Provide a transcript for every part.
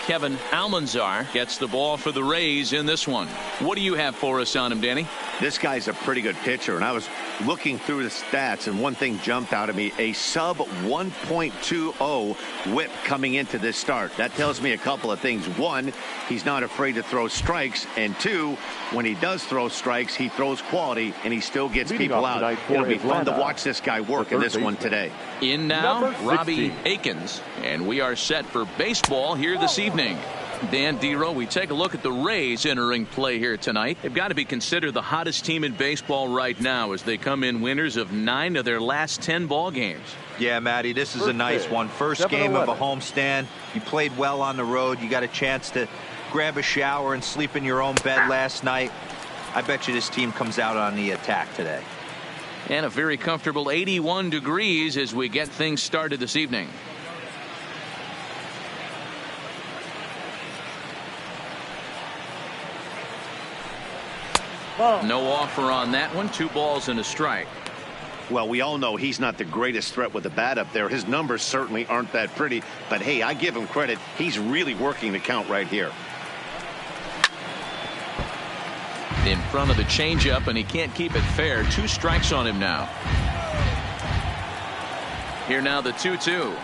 Kevin Almanzar gets the ball for the Rays in this one. What do you have for us on him, Danny? This guy's a pretty good pitcher, and I was looking through the stats, and one thing jumped out at me: a sub 1.20 whip coming into this start. That tells me a couple of things. One, he's not afraid to throw strikes, and two, when he does throw strikes, he throws quality, and he still gets people out. It'll be fun to watch this guy work in this one today. In now, Robbie Akins, and we are set for baseball here this evening. Dan Dero, we take a look at the Rays entering play here tonight. They've got to be considered the hottest team in baseball right now as they come in winners of 9 of their last 10 ball games. Yeah, Matty, this is a nice one. First game of a homestand. You played well on the road. You got a chance to grab a shower and sleep in your own bed last night. I bet you this team comes out on the attack today. And a very comfortable 81 degrees as we get things started this evening. No offer on that one. 2 balls and a strike. Well, we all know he's not the greatest threat with the bat up there. His numbers certainly aren't that pretty. But, hey, I give him credit. He's really working the count right here. In front of the changeup, and he can't keep it fair. 2 strikes on him now. Here now the 2-2.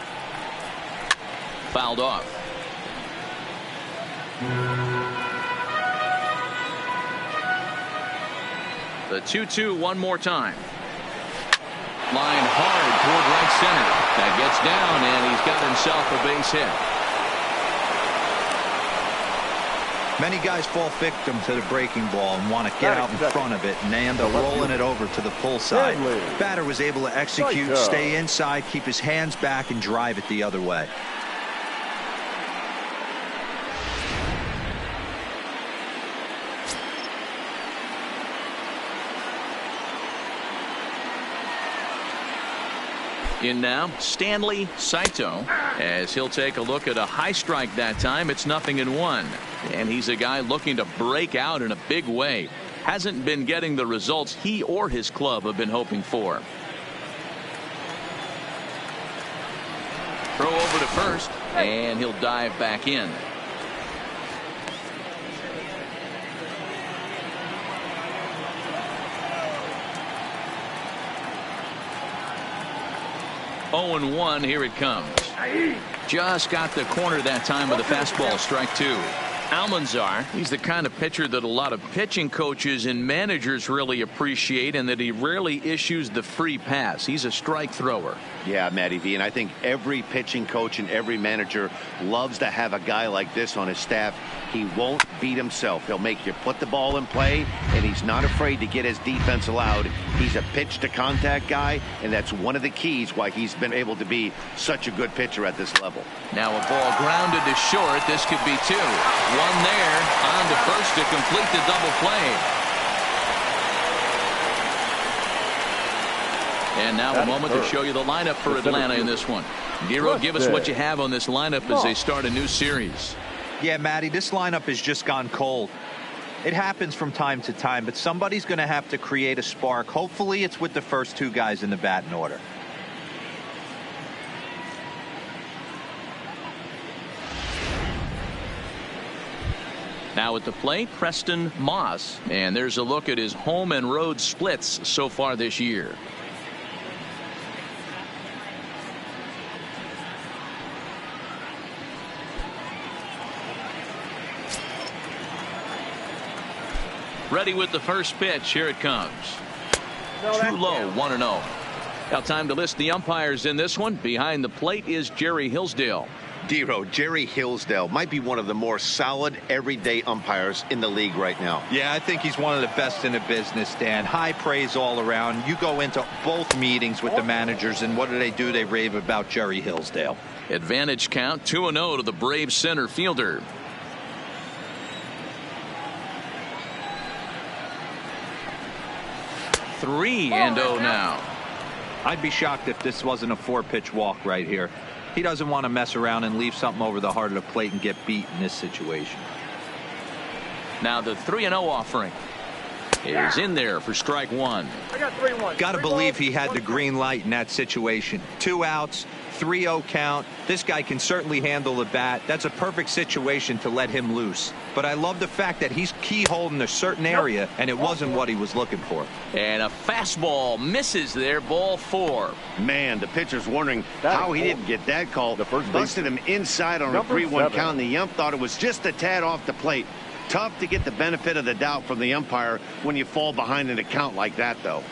Fouled off. The 2-2 one more time. Line hard toward right center. That gets down, and he's got himself a base hit. Many guys fall victim to the breaking ball and want to get out in front of it, and they end up rolling it over to the pull side. Batter was able to execute, stay inside, keep his hands back, and drive it the other way. In now, Stanley Saito, as he'll take a look at a high strike that time. It's 0-1, and he's a guy looking to break out in a big way. Hasn't been getting the results he or his club have been hoping for. Throw over to first, and he'll dive back in. Oh, 1, here it comes. Just got the corner that time with a fastball, strike 2. Almanzar, he's the kind of pitcher that a lot of pitching coaches and managers really appreciate, and that he rarely issues the free pass. He's a strike thrower. Yeah, Matty V, and I think every pitching coach and every manager loves to have a guy like this on his staff. He won't beat himself. He'll make you put the ball in play, and he's not afraid to get his defense allowed. He's a pitch to contact guy, and that's one of the keys why he's been able to be such a good pitcher at this level. Now a ball grounded to short. This could be 2. 1 there, on to first to complete the double play. And now a moment to show you the lineup for Atlanta in this one. Dero, give us what you have on this lineup as they start a new series. Yeah, Matty, this lineup has just gone cold. It happens from time to time, but somebody's going to have to create a spark. Hopefully it's with the first 2 guys in the batting order. Now at the plate, Preston Moss, and there's a look at his home and road splits so far this year. Ready with the first pitch. Here it comes. Too low, 1-0. Now time to list the umpires in this one. Behind the plate is Jerry Hillsdale. Dero, Jerry Hillsdale might be one of the more solid everyday umpires in the league right now. Yeah, I think he's one of the best in the business, Dan. High praise all around. You go into both meetings with the managers, and what do? They rave about Jerry Hillsdale. Advantage count, 2-0 to the Braves center fielder. Three and 0 now. I'd be shocked if this wasn't a 4-pitch walk right here. He doesn't want to mess around and leave something over the heart of the plate and get beat in this situation. Now the 3-0 offering. is in there for strike one. Got to believe he had the green light in that situation. 2 outs, 3-0 count. This guy can certainly handle the bat. That's a perfect situation to let him loose. But I love the fact that he's keyholing a certain area, and it wasn't what he was looking for. And a fastball misses there, ball 4. Man, the pitcher's wondering how he didn't get that call. The first busted him inside on a 3-1 count, and the ump thought it was just a tad off the plate. Tough to get the benefit of the doubt from the umpire when you fall behind in a count like that, though.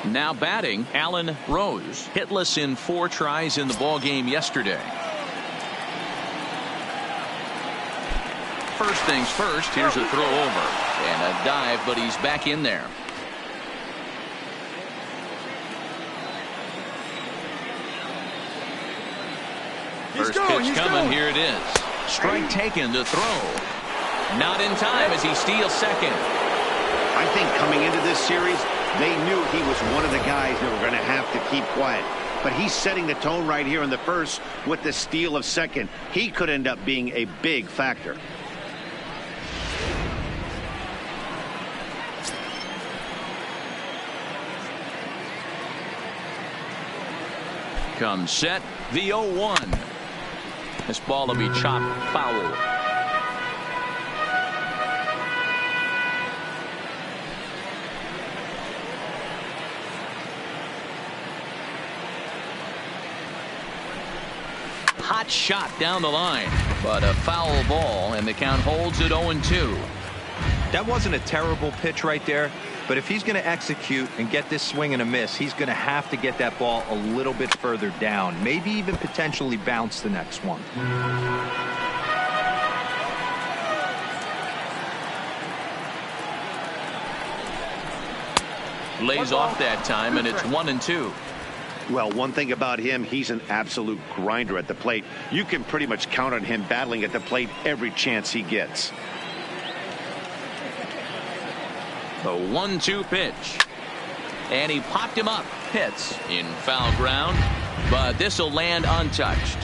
Now batting, Allen Rose, hitless in 4 tries in the ball game yesterday. First things first, here's a throw over and a dive, but he's back in there. First pitch coming, here it is. Strike taken to throw. Not in time as he steals second. I think coming into this series, they knew he was one of the guys that were going to have to keep quiet. But he's setting the tone right here in the first with the steal of second. He could end up being a big factor. Comes set, the 0-1. This ball will be chopped foul. Hot shot down the line, but a foul ball, and the count holds at 0-2. That wasn't a terrible pitch right there, but if he's going to execute and get this swing and a miss, he's going to have to get that ball a little bit further down, maybe even potentially bounce the next one. Lays off that time, and it's 1-2. Well, one thing about him, he's an absolute grinder at the plate. You can pretty much count on him battling at the plate every chance he gets. The 1-2 pitch. And he popped him up. Hits in foul ground, but this will land untouched.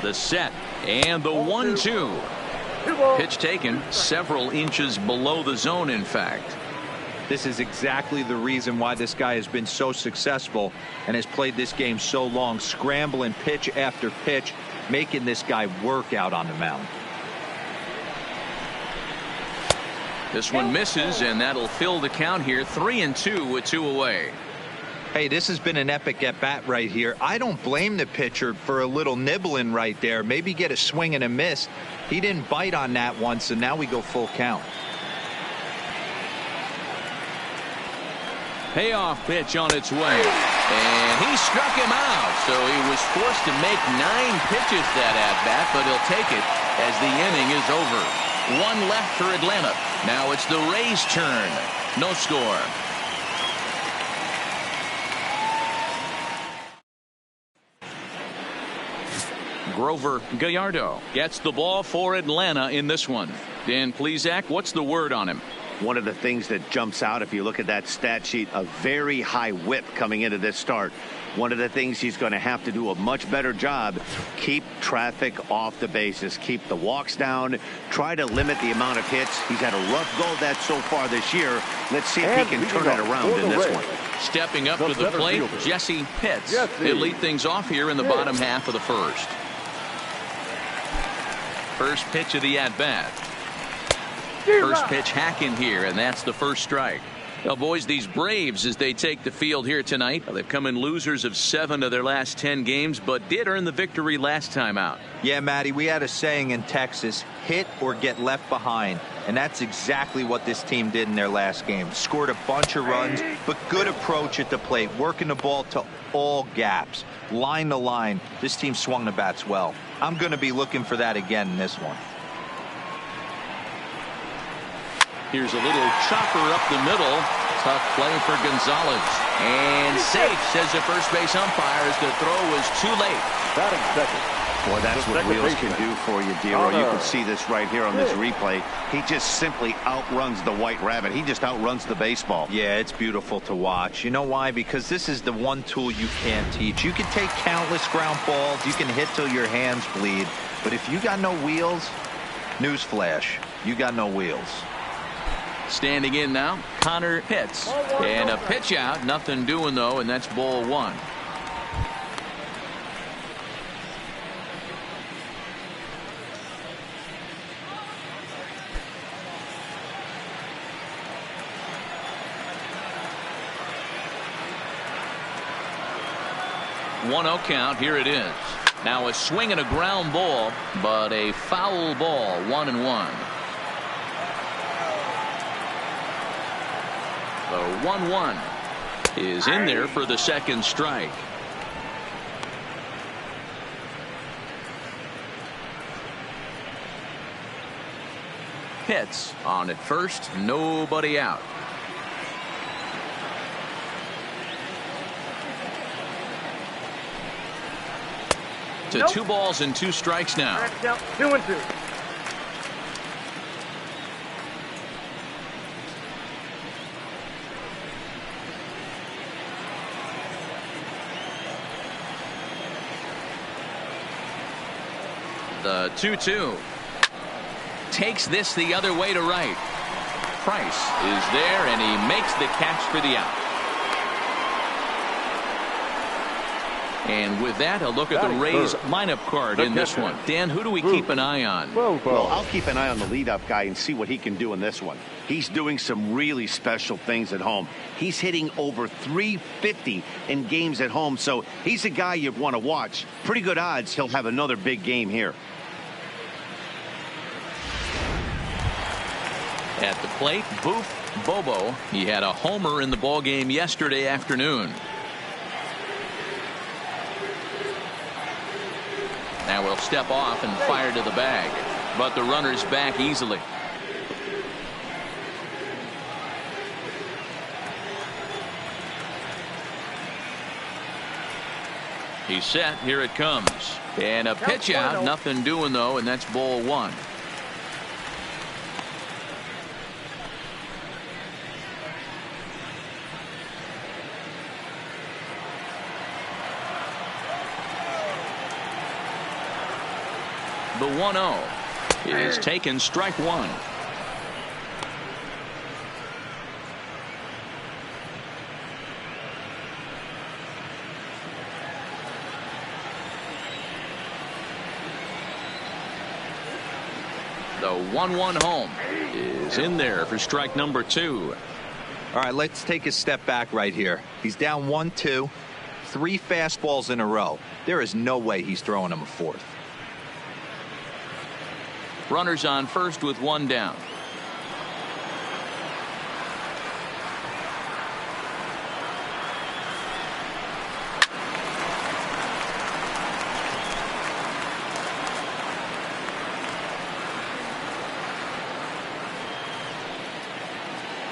The set and the 1-2. Pitch taken several inches below the zone, in fact. This is exactly the reason why this guy has been so successful and has played this game so long, scrambling pitch after pitch, making this guy work out on the mound. This one misses, and that'll fill the count here. 3-2 with 2 away. Hey, this has been an epic at-bat right here. I don't blame the pitcher for a little nibbling right there. Maybe get a swing and a miss. He didn't bite on that once, and now we go full count. Payoff pitch on its way, and he struck him out, so he was forced to make 9 pitches that at-bat, but he'll take it as the inning is over. 1 left for Atlanta. Now it's the Rays' turn. No score. Grover Gallardo gets the ball for Atlanta in this one. Dan Plesac, what's the word on him? One of the things that jumps out if you look at that stat sheet, a very high whip coming into this start. One of the things he's going to have to do a much better job, keep traffic off the bases, keep the walks down, try to limit the amount of hits. He's had a rough go of that so far this year. Let's see if he can turn it around in this one. Stepping up to the plate, Jesse Pitts. He'll lead things off here in the bottom half of the first. First pitch of the at-bat. First pitch hacking here, and that's the first strike. Well, boys, these Braves, as they take the field here tonight, they've come in losers of 7 of their last 10 games, but did earn the victory last time out. Yeah, Matty, we had a saying in Texas, hit or get left behind, and that's exactly what this team did in their last game. Scored a bunch of runs, but good approach at the plate, working the ball to all gaps, line to line. This team swung the bats well. I'm going to be looking for that again in this one. Here's a little chopper up the middle. Tough play for Gonzalez. And safe, says the first base umpire, as the throw was too late. Batting second, Boy, that's what wheels can do for you, Dero. You can see this right here on this replay. He just simply outruns the White Rabbit. He just outruns the baseball. Yeah, it's beautiful to watch. You know why? Because this is the one tool you can't teach. You can take countless ground balls. You can hit till your hands bleed. But if you got no wheels, newsflash, you got no wheels. Standing in now, Connor Pitts. And a pitch out. Nothing doing, though, and that's ball one. One-0 count. Here it is. Now a swing and a ground ball, but a foul ball. 1-1. The 1-1 is in there for the second strike. Pitts on at first, nobody out. To 2 balls and 2 strikes now. 2-2. The 2-2 takes this the other way to right. Price is there, and he makes the catch for the out. And with that, a look at the Rays lineup card in this one. Dan, who do we keep an eye on? Well, I'll keep an eye on the leadoff guy and see what he can do in this one. He's doing some really special things at home. He's hitting over 350 in games at home, so he's a guy you'd want to watch. Pretty good odds he'll have another big game here. At the plate, Boof Bobo. He had a homer in the ballgame yesterday afternoon. Now we'll step off and fire to the bag, but the runner's back easily. He's set. Here it comes. And a pitch out. Nothing doing, though, and that's ball one. The 1-0 is taken, strike one. The 1-1 home is in there for strike number 2. All right, let's take a step back right here. He's down 1-2, 3 fastballs in a row. There is no way he's throwing him a fourth. Runners on first with 1 down.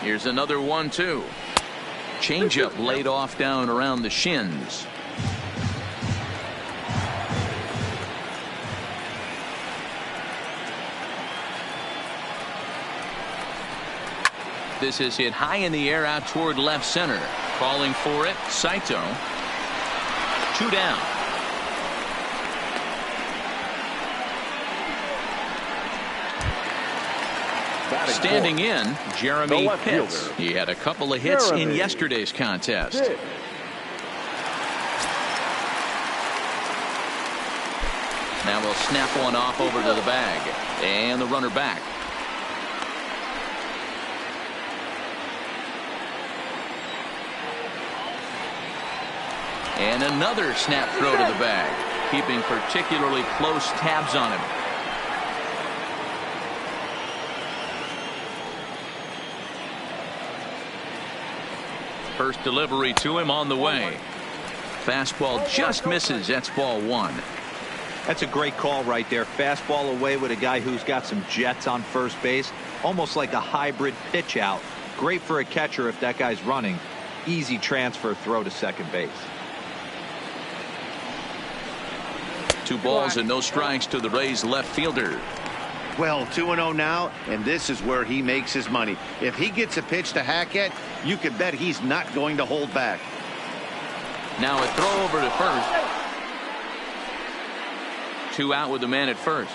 Here's another 1-2. Changeup laid off down around the shins. This is hit high in the air out toward left center. Calling for it, Saito. 2 down. Standing in, Jeremy Pitts. He had a couple of hits in yesterday's contest. Now we'll snap one off over to the bag. And the runner back. And another snap throw to the bag, keeping particularly close tabs on him. First delivery to him on the way. Fastball just misses. That's ball 1. That's a great call right there. Fastball away with a guy who's got some jets on first base. Almost like a hybrid pitch out. Great for a catcher if that guy's running. Easy transfer throw to second base. 2 balls and no strikes to the Rays left fielder. Well, 2-0 now, and this is where he makes his money. If he gets a pitch to Hackett, you can bet he's not going to hold back. Now a throw over to first. 2 out with the man at first.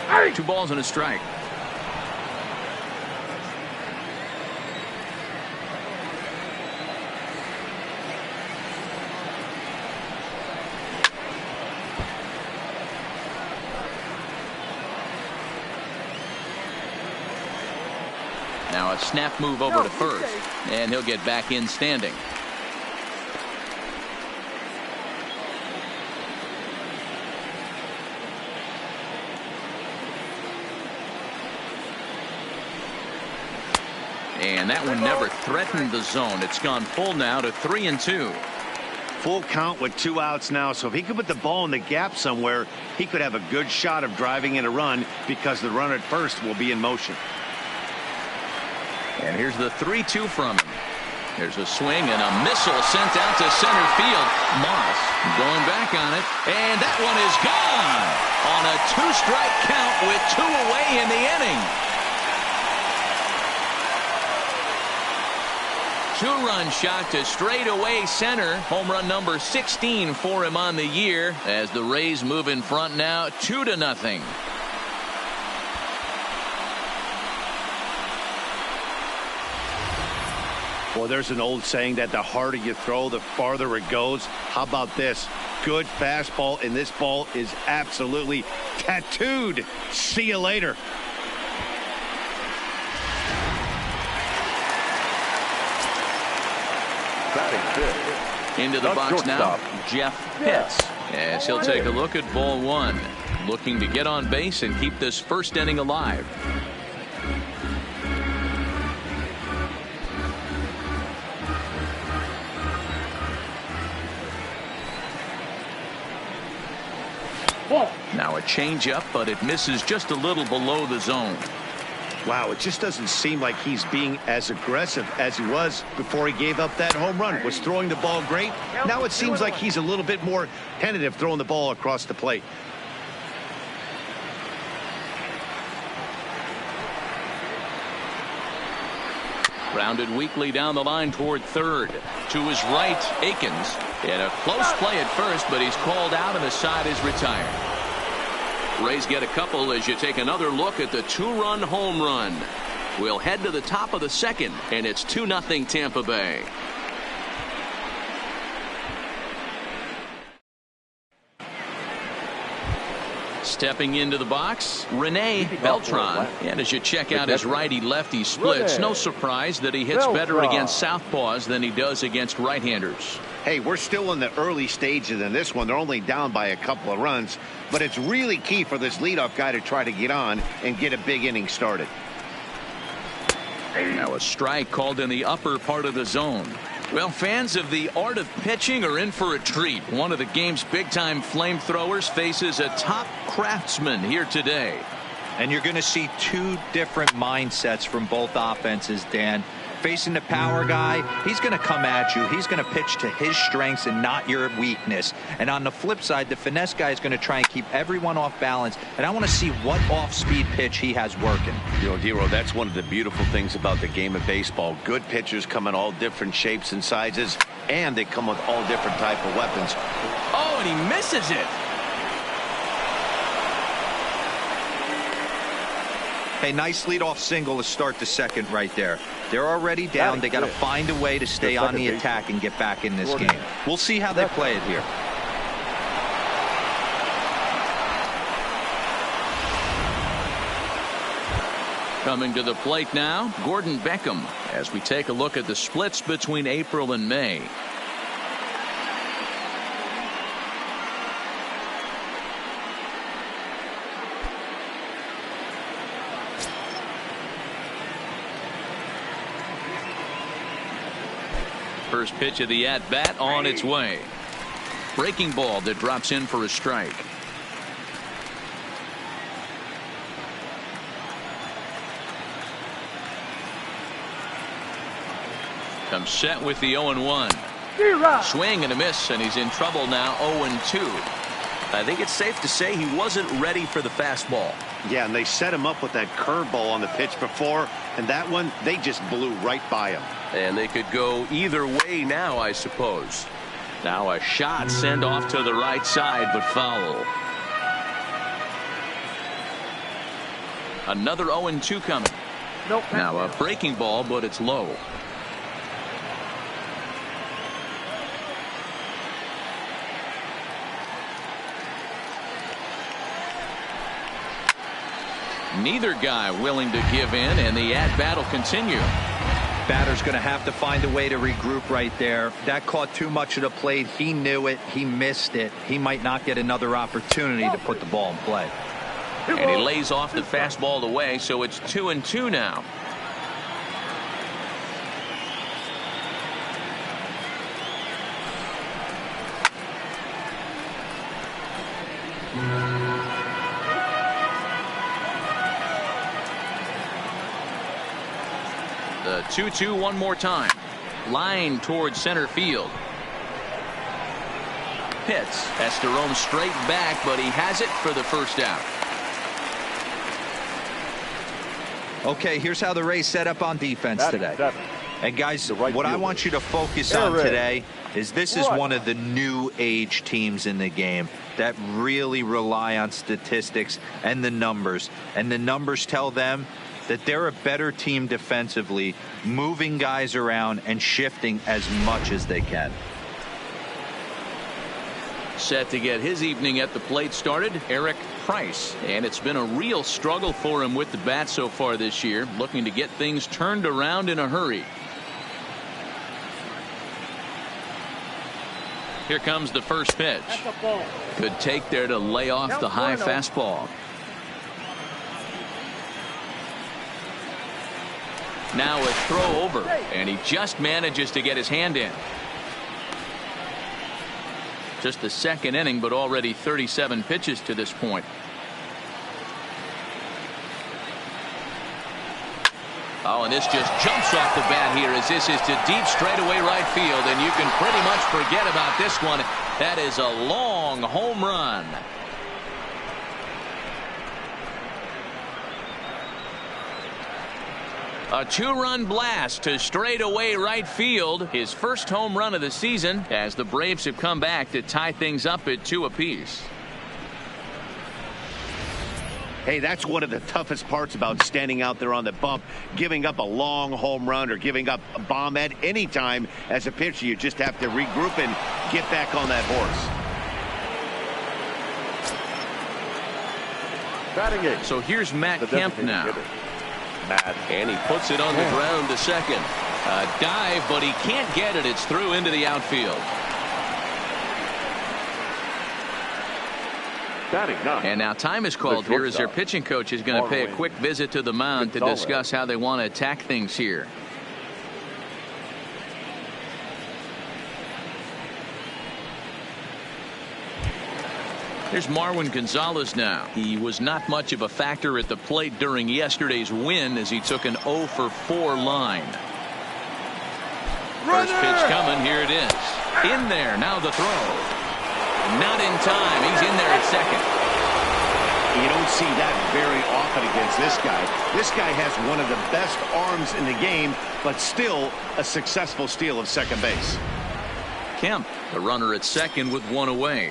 Hey. 2 balls and a strike. Now a snap move over to first, and he'll get back in standing. And that one never threatened the zone. It's gone full now to 3-2. Full count with 2 outs now, so if he could put the ball in the gap somewhere, he could have a good shot of driving in a run because the runner at first will be in motion. And here's the 3-2 from him. There's a swing and a missile sent out to center field. Moss going back on it, and that one is gone on a 2-strike count with 2 away in the inning. 2-run shot to straightaway center. Home run number 16 for him on the year as the Rays move in front now 2-0. Well, there's an old saying that the harder you throw, the farther it goes. How about this? Good fastball, and this ball is absolutely tattooed. See you later. Into the box now, Jeff Pitts, as he'll take a look at ball 1, looking to get on base and keep this first inning alive. Now a changeup, but it misses just a little below the zone. Wow, it just doesn't seem like he's being as aggressive as he was before he gave up that home run. Was throwing the ball great. Now it seems like he's a little bit more tentative throwing the ball across the plate. Grounded weakly down the line toward third. To his right, Akins. And a close play at first, but he's called out and the side is retired. Rays get a couple as you take another look at the 2-run home run. We'll head to the top of the second, and it's 2-0 Tampa Bay. Stepping into the box, Rene Beltran. And as you check out his righty-lefty splits, no surprise that he hits better against southpaws than he does against right-handers. Hey, we're still in the early stages in this one. They're only down by a couple of runs, but it's really key for this leadoff guy to try to get on and get a big inning started. Now a strike called in the upper part of the zone. Well, fans of the art of pitching are in for a treat. One of the game's big-time flamethrowers faces a top craftsman here today. And you're going to see 2 different mindsets from both offenses, Dan. Facing the power guy, he's going to come at you. He's going to pitch to his strengths and not your weakness. And on the flip side, the finesse guy is going to try and keep everyone off balance. And I want to see what off-speed pitch he has working. You know, Dero, that's one of the beautiful things about the game of baseball. Good pitchers come in all different shapes and sizes, and they come with all different type of weapons. Oh, and he misses it. Hey, nice leadoff single to start the second right there. They're already down. They got to find a way to stay on the attack and get back in this game. We'll see how they play it here. Coming to the plate now, Gordon Beckham, as we take a look at the splits between April and May. First pitch of the at-bat on its way. Breaking ball that drops in for a strike. Comes set with the 0-1. Swing and a miss, and he's in trouble now. 0-2. I think it's safe to say he wasn't ready for the fastball. Yeah, and they set him up with that curveball on the pitch before, and that one, they just blew right by him. And they could go either way now, I suppose. Now a shot sent off to the right side, but foul. Another 0-2 coming. Now a breaking ball, but it's low. Neither guy willing to give in, and the at-bat will continue. Batter's going to have to find a way to regroup right there. That caught too much of the plate. He knew it. He missed it. He might not get another opportunity to put the ball in play. And he lays off the fastball away, so it's 2-2 now. The 2-2 one more time. Line towards center field. Pitts has to roam straight back, but he has it for the first out. Okay, here's how the Rays set up on defense today. And guys, what I want you to focus on today is this is one of the new age teams in the game that really rely on statistics and the numbers. And the numbers tell them that they're a better team defensively, moving guys around and shifting as much as they can. Set to get his evening at the plate started, Eric Price. And it's been a real struggle for him with the bat so far this year, looking to get things turned around in a hurry. Here comes the first pitch. Good take there to lay off the high fastball. Now a throw over, and he just manages to get his hand in. Just the second inning, but already 37 pitches to this point. Oh, and this just jumps off the bat here as this is to deep straightaway right field, and you can pretty much forget about this one. That is a long home run. A two-run blast to straightaway right field. His first home run of the season as the Braves have come back to tie things up at 2 apiece. Hey, that's one of the toughest parts about standing out there on the bump. Giving up a long home run or giving up a bomb at any time as a pitcher. You just have to regroup and get back on that horse. Batting it. So here's Matt Kemp now. And he puts it on the ground to second. A dive, but he can't get it. It's through into the outfield. And now time is called here as their pitching coach is going to pay a quick visit to the mound to discuss how they want to attack things here. Here's Marwin Gonzalez now. He was not much of a factor at the plate during yesterday's win as he took an 0-for-4 line. First pitch coming. Here it is. In there. Now the throw. Not in time. He's in there at second. You don't see that very often against this guy. This guy has one of the best arms in the game, but still a successful steal of second base. Kemp, the runner at second with one away.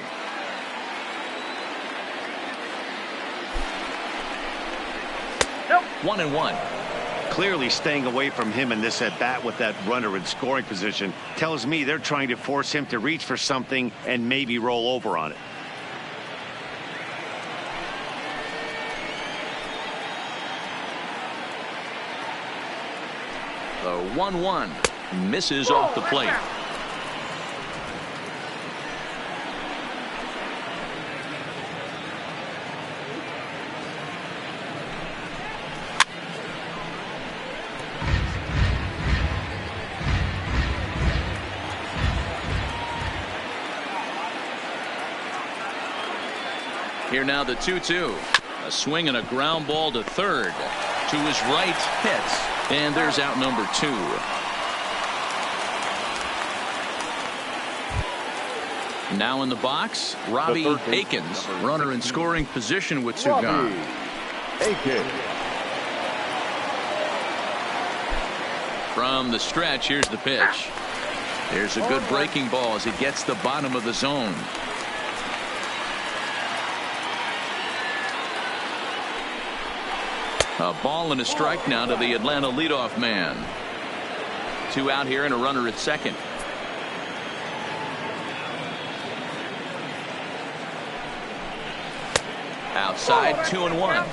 Nope. 1-1. Clearly staying away from him in this at bat with that runner in scoring position tells me they're trying to force him to reach for something and maybe roll over on it. The 1-1 misses off the plate. Here now the 2-2. A swing and a ground ball to third. To his right, Pitts. And there's out number 2. Now in the box, Robbie Akins, runner in scoring position with two gone. From the stretch, here's the pitch. There's a good breaking ball as it gets the bottom of the zone. A ball and a strike now to the Atlanta leadoff man. Two out here and a runner at second. Outside, 2-1.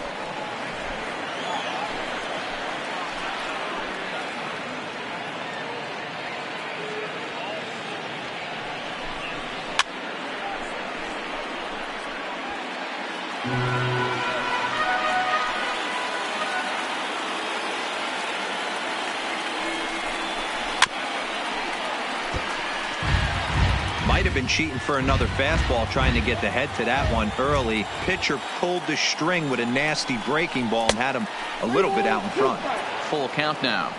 Might have been cheating for another fastball, trying to get the head to that one early. Pitcher pulled the string with a nasty breaking ball and had him a little bit out in front. Full count now.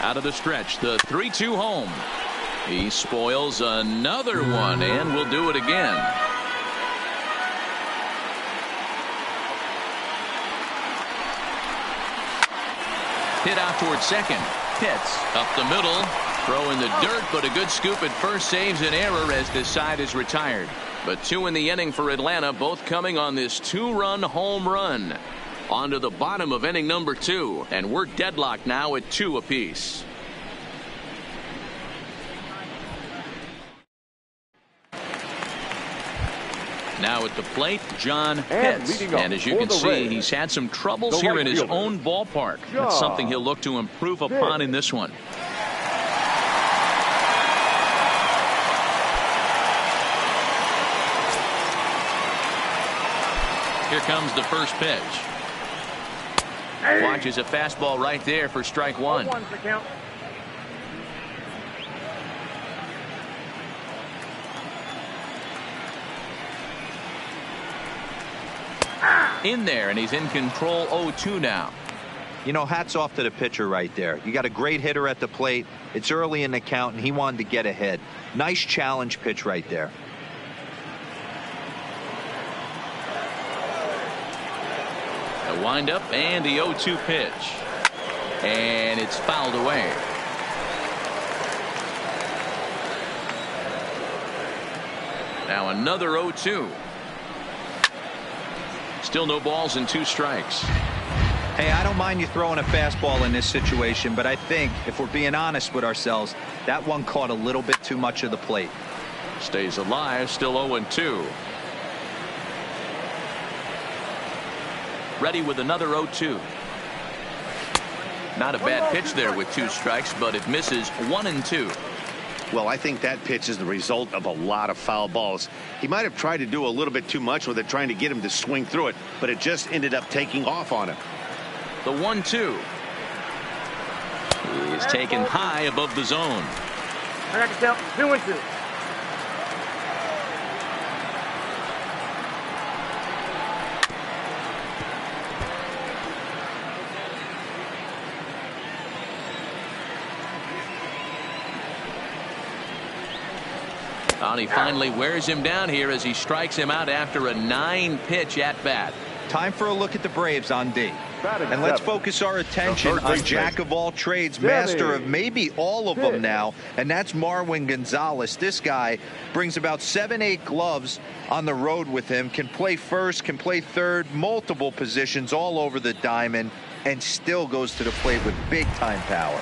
Out of the stretch, the 3-2 home. He spoils another one and will do it again. Hit out towards second. Pitts up the middle. Throw in the dirt, but a good scoop at first saves an error as this side is retired. But two in the inning for Atlanta, both coming on this two-run home run. On to the bottom of inning number 2, and we're deadlocked now at 2 apiece. Now at the plate, John Pitts. And as you can see, he's had some troubles here in his own ballpark. That's something he'll look to improve upon in this one. Here comes the first pitch. Watches a fastball right there for strike one. In there, and he's in control. 0-2 now. You know, hats off to the pitcher right there. You got a great hitter at the plate. It's early in the count, and he wanted to get ahead. Nice challenge pitch right there. A windup and the 0-2 pitch. And it's fouled away. Now another 0-2. Still no balls and 2 strikes. Hey, I don't mind you throwing a fastball in this situation, but I think if we're being honest with ourselves, that one caught a little bit too much of the plate. Stays alive, still 0-2. Ready with another 0-2. Not a bad pitch there with 2 strikes, but it misses 1-2. Well, I think that pitch is the result of a lot of foul balls. He might have tried to do a little bit too much with it, trying to get him to swing through it, but it just ended up taking off on him. The 1-2 is taken high above the zone. I got to tell 2-2. And he finally wears him down here as he strikes him out after a 9-pitch at bat. Time for a look at the Braves on D. And let's focus our attention on jack of all trades, master of maybe all of them now, and that's Marwin Gonzalez. This guy brings about 7-8 gloves on the road with him, can play first, can play third, multiple positions all over the diamond, and still goes to the plate with big-time power.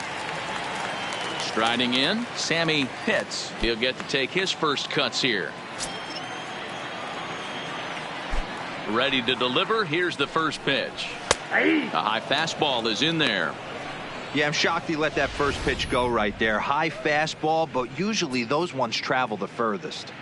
Striding in, Sammy Pitts. He'll get to take his first cuts here. Ready to deliver. Here's the first pitch. A high fastball is in there. Yeah, I'm shocked he let that first pitch go right there. High fastball, but usually those ones travel the furthest.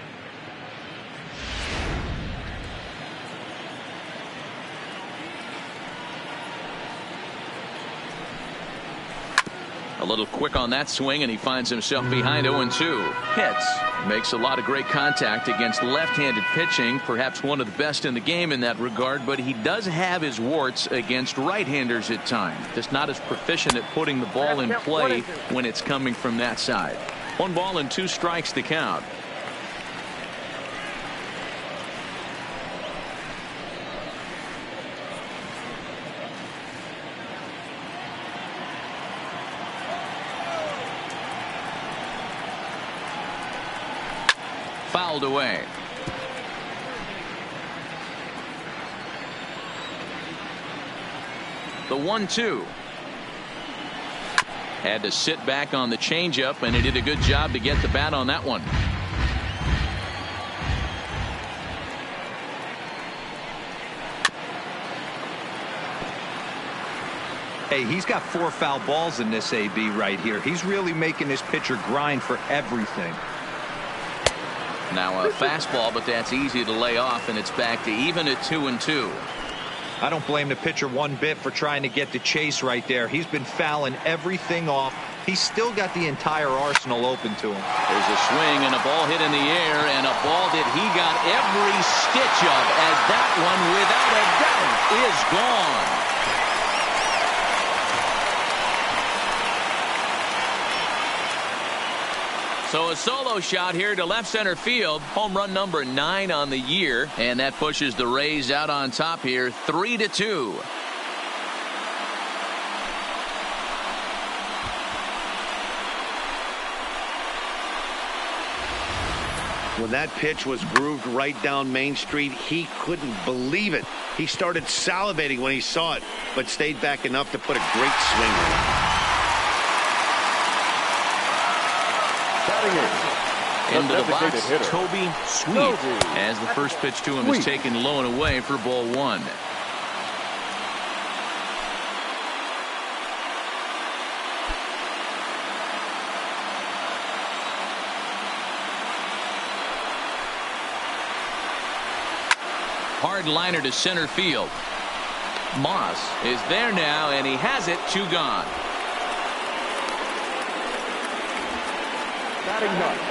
A little quick on that swing, and he finds himself behind 0-2. Pitts makes a lot of great contact against left-handed pitching, perhaps one of the best in the game in that regard, but he does have his warts against right-handers at times. Just not as proficient at putting the ball in play when it's coming from that side. 1 ball and 2 strikes to count. Fouled away. The 1-2. Had to sit back on the changeup, and he did a good job to get the bat on that one. Hey, he's got 4 foul balls in this AB right here. He's really making this pitcher grind for everything. Now a fastball, but that's easy to lay off, and it's back to even at 2-2. I don't blame the pitcher one bit for trying to get the chase right there. He's been fouling everything off. He's still got the entire arsenal open to him. There's a swing and a ball hit in the air, and a ball that he got every stitch of, as that one, without a doubt, is gone. So a solo shot here to left center field. Home run number 9 on the year. And that pushes the Rays out on top here 3-2. When that pitch was grooved right down Main Street, he couldn't believe it. He started salivating when he saw it, but stayed back enough to put a great swing on it. Into the box, Toby Sweet, as the first pitch to him is taken low and away for ball 1. Hard liner to center field. Moss is there now, and he has it. 2 gone. Batting ninth,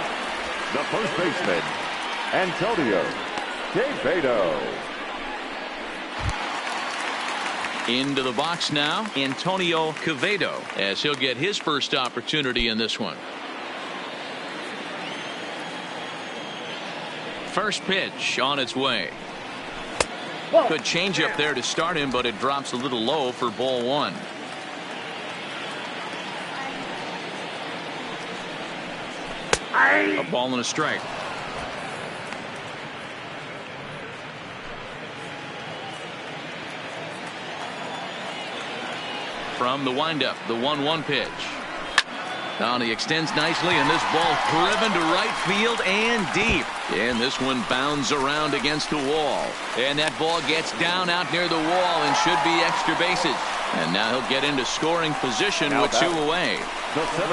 the first baseman, Antonio Quevedo. Into the box now, Antonio Quevedo, as he'll get his first opportunity in this one. First pitch on its way. Good changeup there to start him, but it drops a little low for ball 1. A ball and a strike. From the windup, the 1-1 pitch. Now he extends nicely, and this ball driven to right field and deep. And this one bounds around against the wall. And that ball gets down out near the wall and should be extra bases. And now he'll get into scoring position with 2 away.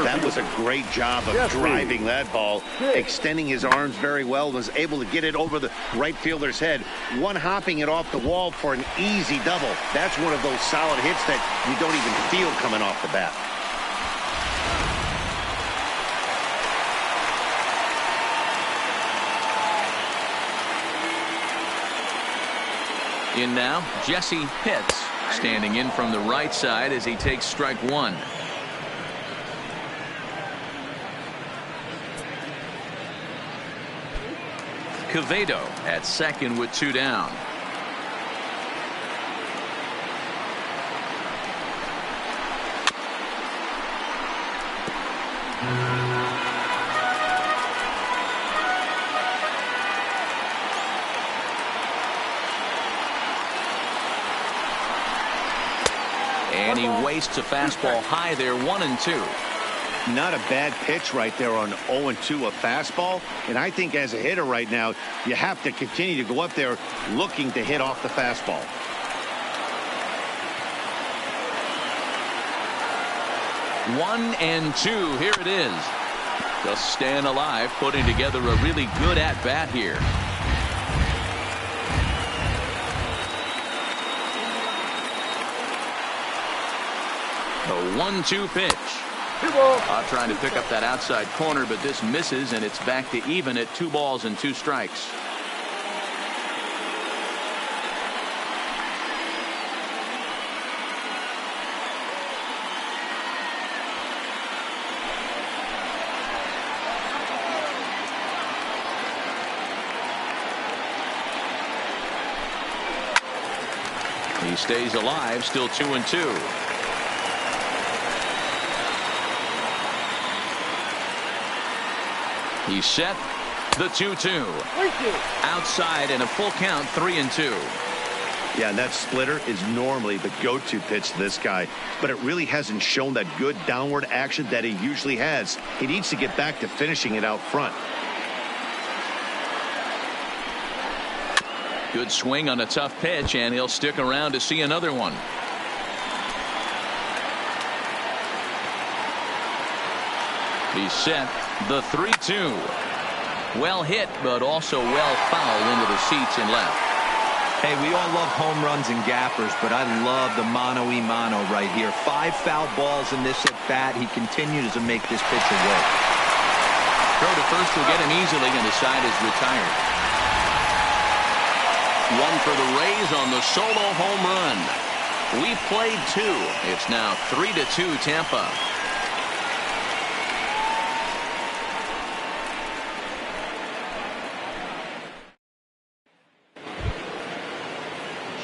That was a great job of driving that ball, extending his arms very well, was able to get it over the right fielder's head, one-hopping it off the wall for an easy double. That's one of those solid hits that you don't even feel coming off the bat. In now, Jesse Pitts, standing in from the right side as he takes strike 1. Quevedo at second with 2 down. And he wastes a fastball high there, 1-2. Not a bad pitch right there on 0-2, a fastball. And I think as a hitter right now, you have to continue to go up there looking to hit off the fastball. One and 2. Here it is. Just staying alive, putting together a really good at-bat here. The 1-2 pitch. 2 balls. Trying to pick up that outside corner, but this misses, and it's back to even at 2 balls and 2 strikes. He stays alive, still 2-2. He's set. The 2-2. Outside and a full count, 3-2. Yeah, and that splitter is normally the go-to pitch to this guy, but it really hasn't shown that good downward action that he usually has. He needs to get back to finishing it out front. Good swing on a tough pitch, and he'll stick around to see another one. He's set. The 3-2. Well hit, but also well fouled into the seats and left. Hey, we all love home runs and gappers, but I love the mano-a-mano right here. 5 foul balls in this at-bat. He continues to make this pitcher work. Throw to first will get him easily, and the side is retired. One for the Rays on the solo home run. We played 2. It's now 3-2 Tampa.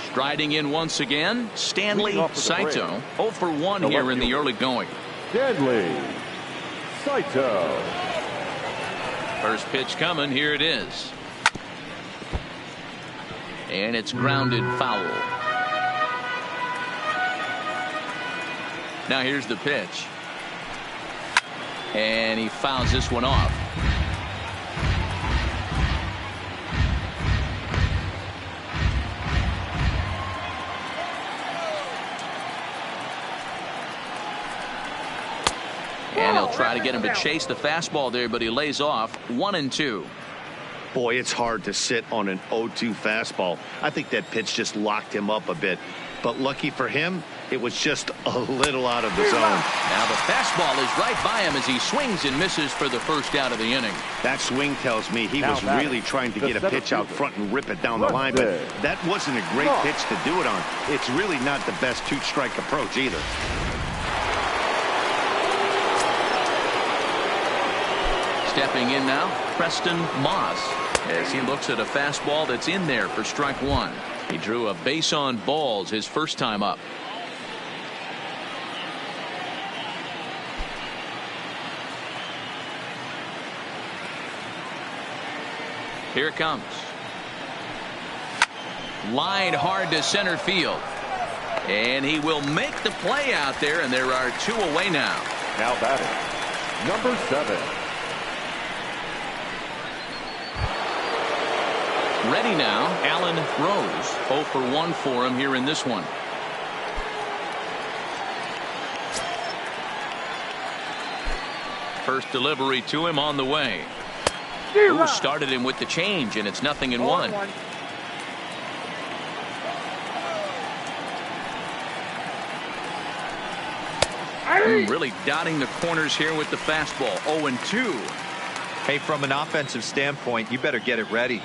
Striding in once again, Stanley Saito. 0 for 1 here in the early going. Stanley Saito. First pitch coming. Here it is. And it's grounded foul. Now here's the pitch. And he fouls this one off. And he'll try to get him to chase the fastball there, but he lays off. 1-2. Boy, it's hard to sit on an 0-2 fastball. I think that pitch just locked him up a bit. But lucky for him, it was just a little out of the zone. Now the fastball is right by him as he swings and misses for the first out of the inning. That swing tells me he was really trying to get a pitch out front and rip it down the line, but that wasn't a great pitch to do it on. It's really not the best 2-strike approach either. Stepping in now, Preston Moss, as he looks at a fastball that's in there for strike 1. He drew a base on balls his first time up. Here it comes. Line hard to center field. And he will make the play out there, and there are 2 away now. Now batting, number 7. Ready now, Allen Rose. 0 for 1 for him here in this one. First delivery to him on the way. Ooh, started him with the change, and it's 0-1. Really dotting the corners here with the fastball. 0-2. Hey, from an offensive standpoint, you better get it ready.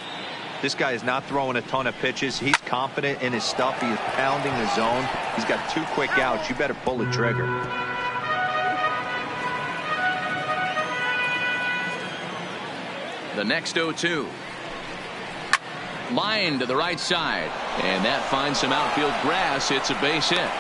This guy is not throwing a ton of pitches. He's confident in his stuff. He is pounding the zone. He's got 2 quick outs. You better pull the trigger. The next 0-2. Line to the right side. And that finds some outfield grass. It's a base hit.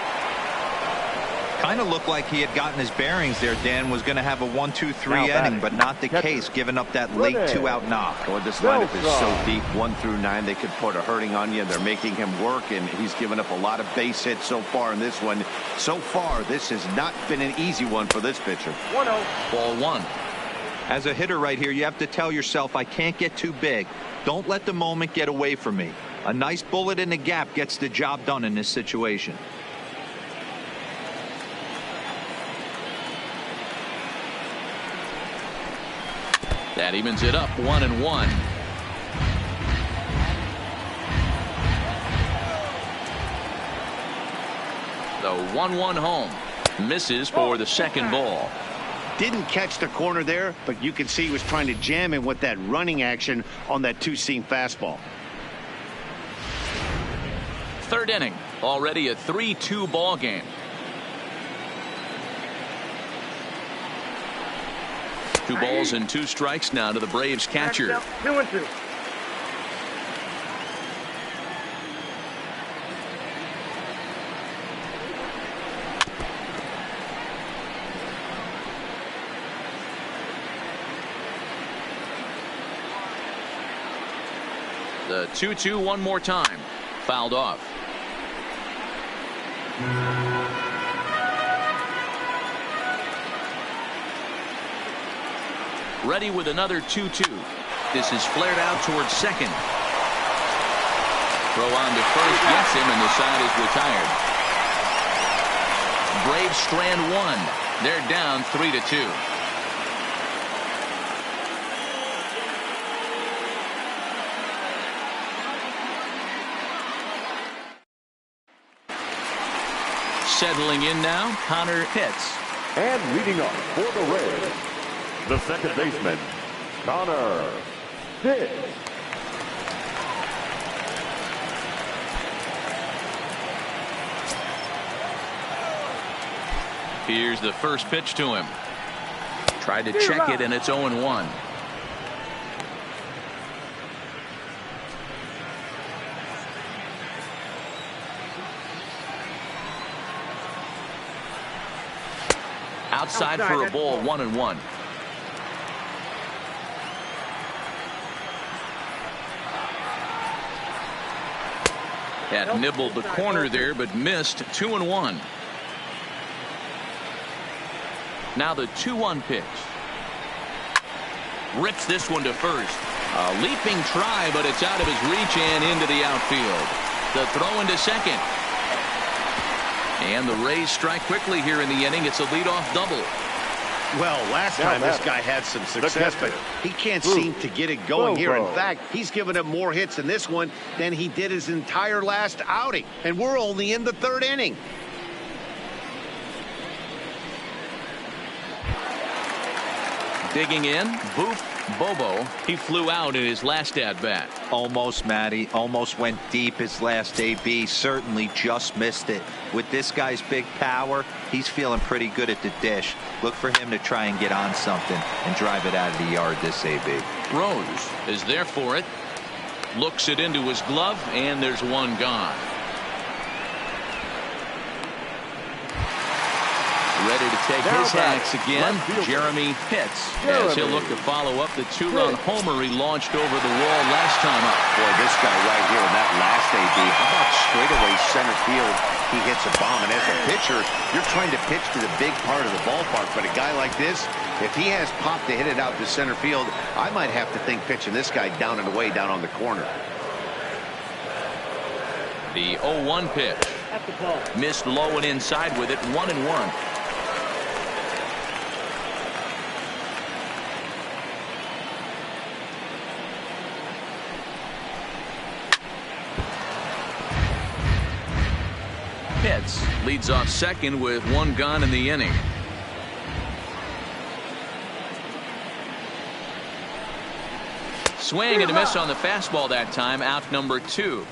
Kind of looked like he had gotten his bearings there. Dan was going to have a 1-2-3 inning, but not the case, giving up that late 2-out knock. Well, this lineup is so deep, 1 through 9. They could put a hurting on you. They're making him work, and he's given up a lot of base hits so far in this one. So far, this has not been an easy one for this pitcher. 1-0. Ball 1. As a hitter right here, you have to tell yourself, I can't get too big. Don't let the moment get away from me. A nice bullet in the gap gets the job done in this situation. That evens it up, 1-1. The 1-1 home. Misses for the second ball. Didn't catch the corner there, but you can see he was trying to jam him with that running action on that two-seam fastball. Third inning, already a 3-2 ball game. Two balls and two strikes now to the Braves catcher. 2-2. The 2-2 one more time. Fouled off. Ready with another 2-2. This is flared out towards second. Throw on to first gets him, and the side is retired. Braves strand one. They're down 3-2. Settling in now, Connor Pitts. And leading up for the Rays, the second baseman, Connor Pitts. Here's the first pitch to him. Tried to check it, and it's 0-1. Outside for a ball, 1-1. Had nibbled the corner there, but missed. 2-1. Now the 2-1 pitch. Rips this one to first. A leaping try, but it's out of his reach and into the outfield. The throw into second. And the Rays strike quickly here in the inning. It's a leadoff double. Well, last time this guy had some success, but he can't seem to get it going here. In fact, he's given up more hits in this one than he did his entire last outing. And we're only in the third inning. Digging in, Boof Bobo. He flew out in his last at-bat. Almost, Matty. Almost went deep his last AB. Certainly just missed it. With this guy's big power, he's feeling pretty good at the dish. Look for him to try and get on something and drive it out of the yard this AB. Rose is there for it. Looks it into his glove, and there's one gone. Ready to take his hacks again, Jeremy Pitts, as he'll look to follow up the two-run homer he launched over the wall last time up. Boy, this guy right here in that last AB, how about straightaway center field? He hits a bomb, and as a pitcher, you're trying to pitch to the big part of the ballpark, but a guy like this, if he has pop to hit it out to center field, I might have to think pitching this guy down and away down on the corner. The 0-1 pitch. Missed low and inside with it, 1-1. Pitts leads off second with one gone in the inning. Swing and a miss on the fastball that time. Out number 2.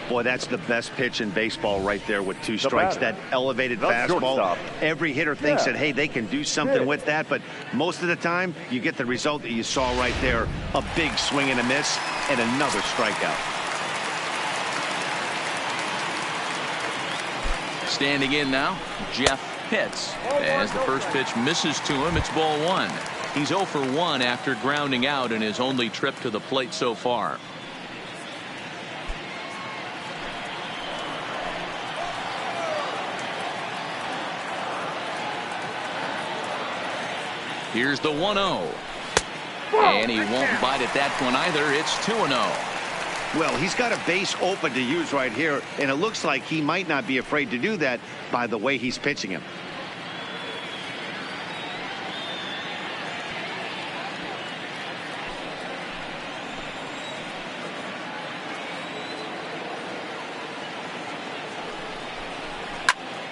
Boy, that's the best pitch in baseball right there with 2 strikes. That elevated fastball. Every hitter thinks that, hey, they can do something with that, but most of the time you get the result that you saw right there. A big swing and a miss and another strikeout. Standing in now, Jeff Pitts. As the first pitch misses to him, it's ball 1. He's 0 for 1 after grounding out in his only trip to the plate so far. Here's the 1-0. And he won't bite at that one either. It's 2-0. Well, he's got a base open to use right here, and it looks like he might not be afraid to do that by the way he's pitching him.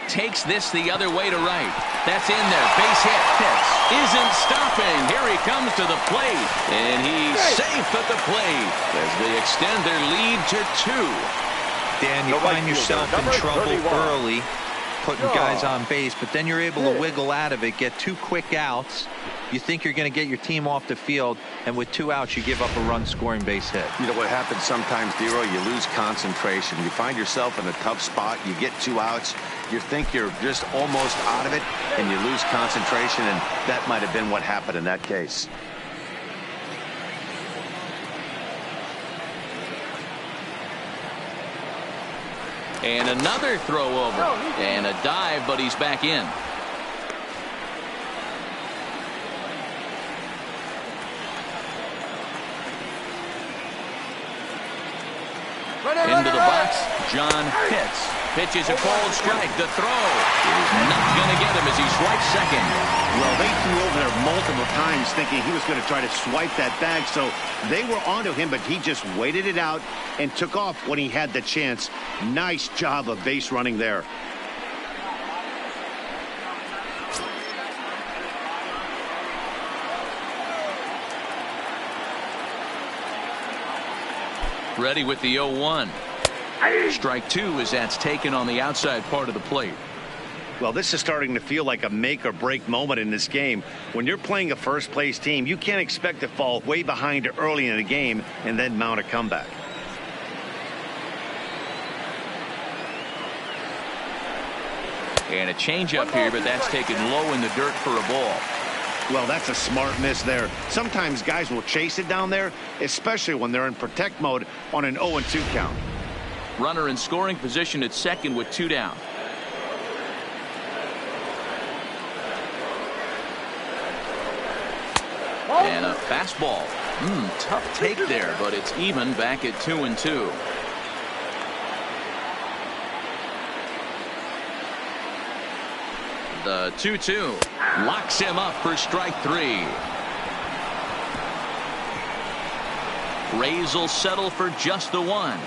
takes this the other way to right. That's in there. Base hit. Pitts isn't stopping. Here he comes to the plate. And he's safe at the plate as they extend their lead to 2. Dan, you find yourself in trouble early, putting guys on base, but then you're able to wiggle out of it, get 2 quick outs. You think you're going to get your team off the field, and with 2 outs, you give up a run-scoring base hit. You know what happens sometimes, Dero? You lose concentration. You find yourself in a tough spot. You get 2 outs. You think you're just almost out of it, and you lose concentration, and that might have been what happened in that case. And another throw over. And a dive, but he's back in. Into the box, John Pitts. Pitches a cold strike. The throw is not going to get him as he swipes second. Well, they threw over there multiple times thinking he was going to try to swipe that bag, so they were onto him, but he just waited it out and took off when he had the chance. Nice job of base running there. Ready with the 0-1. Strike 2 as that's taken on the outside part of the plate. Well, this is starting to feel like a make or break moment in this game. When you're playing a first place team, you can't expect to fall way behind early in the game and then mount a comeback. And a changeup here, but that's taken low in the dirt for a ball. Well, that's a smart miss there. Sometimes guys will chase it down there, especially when they're in protect mode on an 0-2 count. Runner in scoring position at second with 2 down. And a fastball. Tough take there, but it's even back at 2-2. The 2-2 locks him up for strike 3. Rays will settle for just the 1.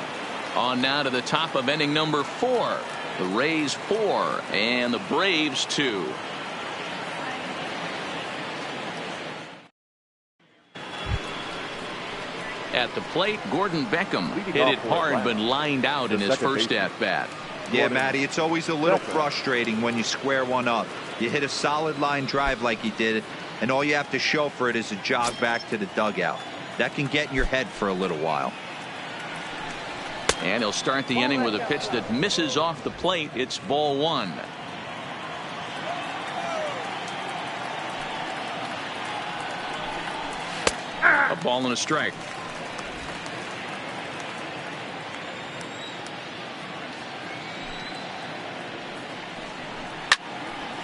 On now to the top of inning number 4. The Rays 4 and the Braves 2. At the plate, Gordon Beckham hit it hard but lined out in his first at-bat. Yeah, Matty, it's always a little frustrating when you square one up. You hit a solid line drive like he did, and all you have to show for it is a jog back to the dugout. That can get in your head for a little while. And he'll start the inning with a pitch that misses off the plate. It's ball 1. A ball and a strike.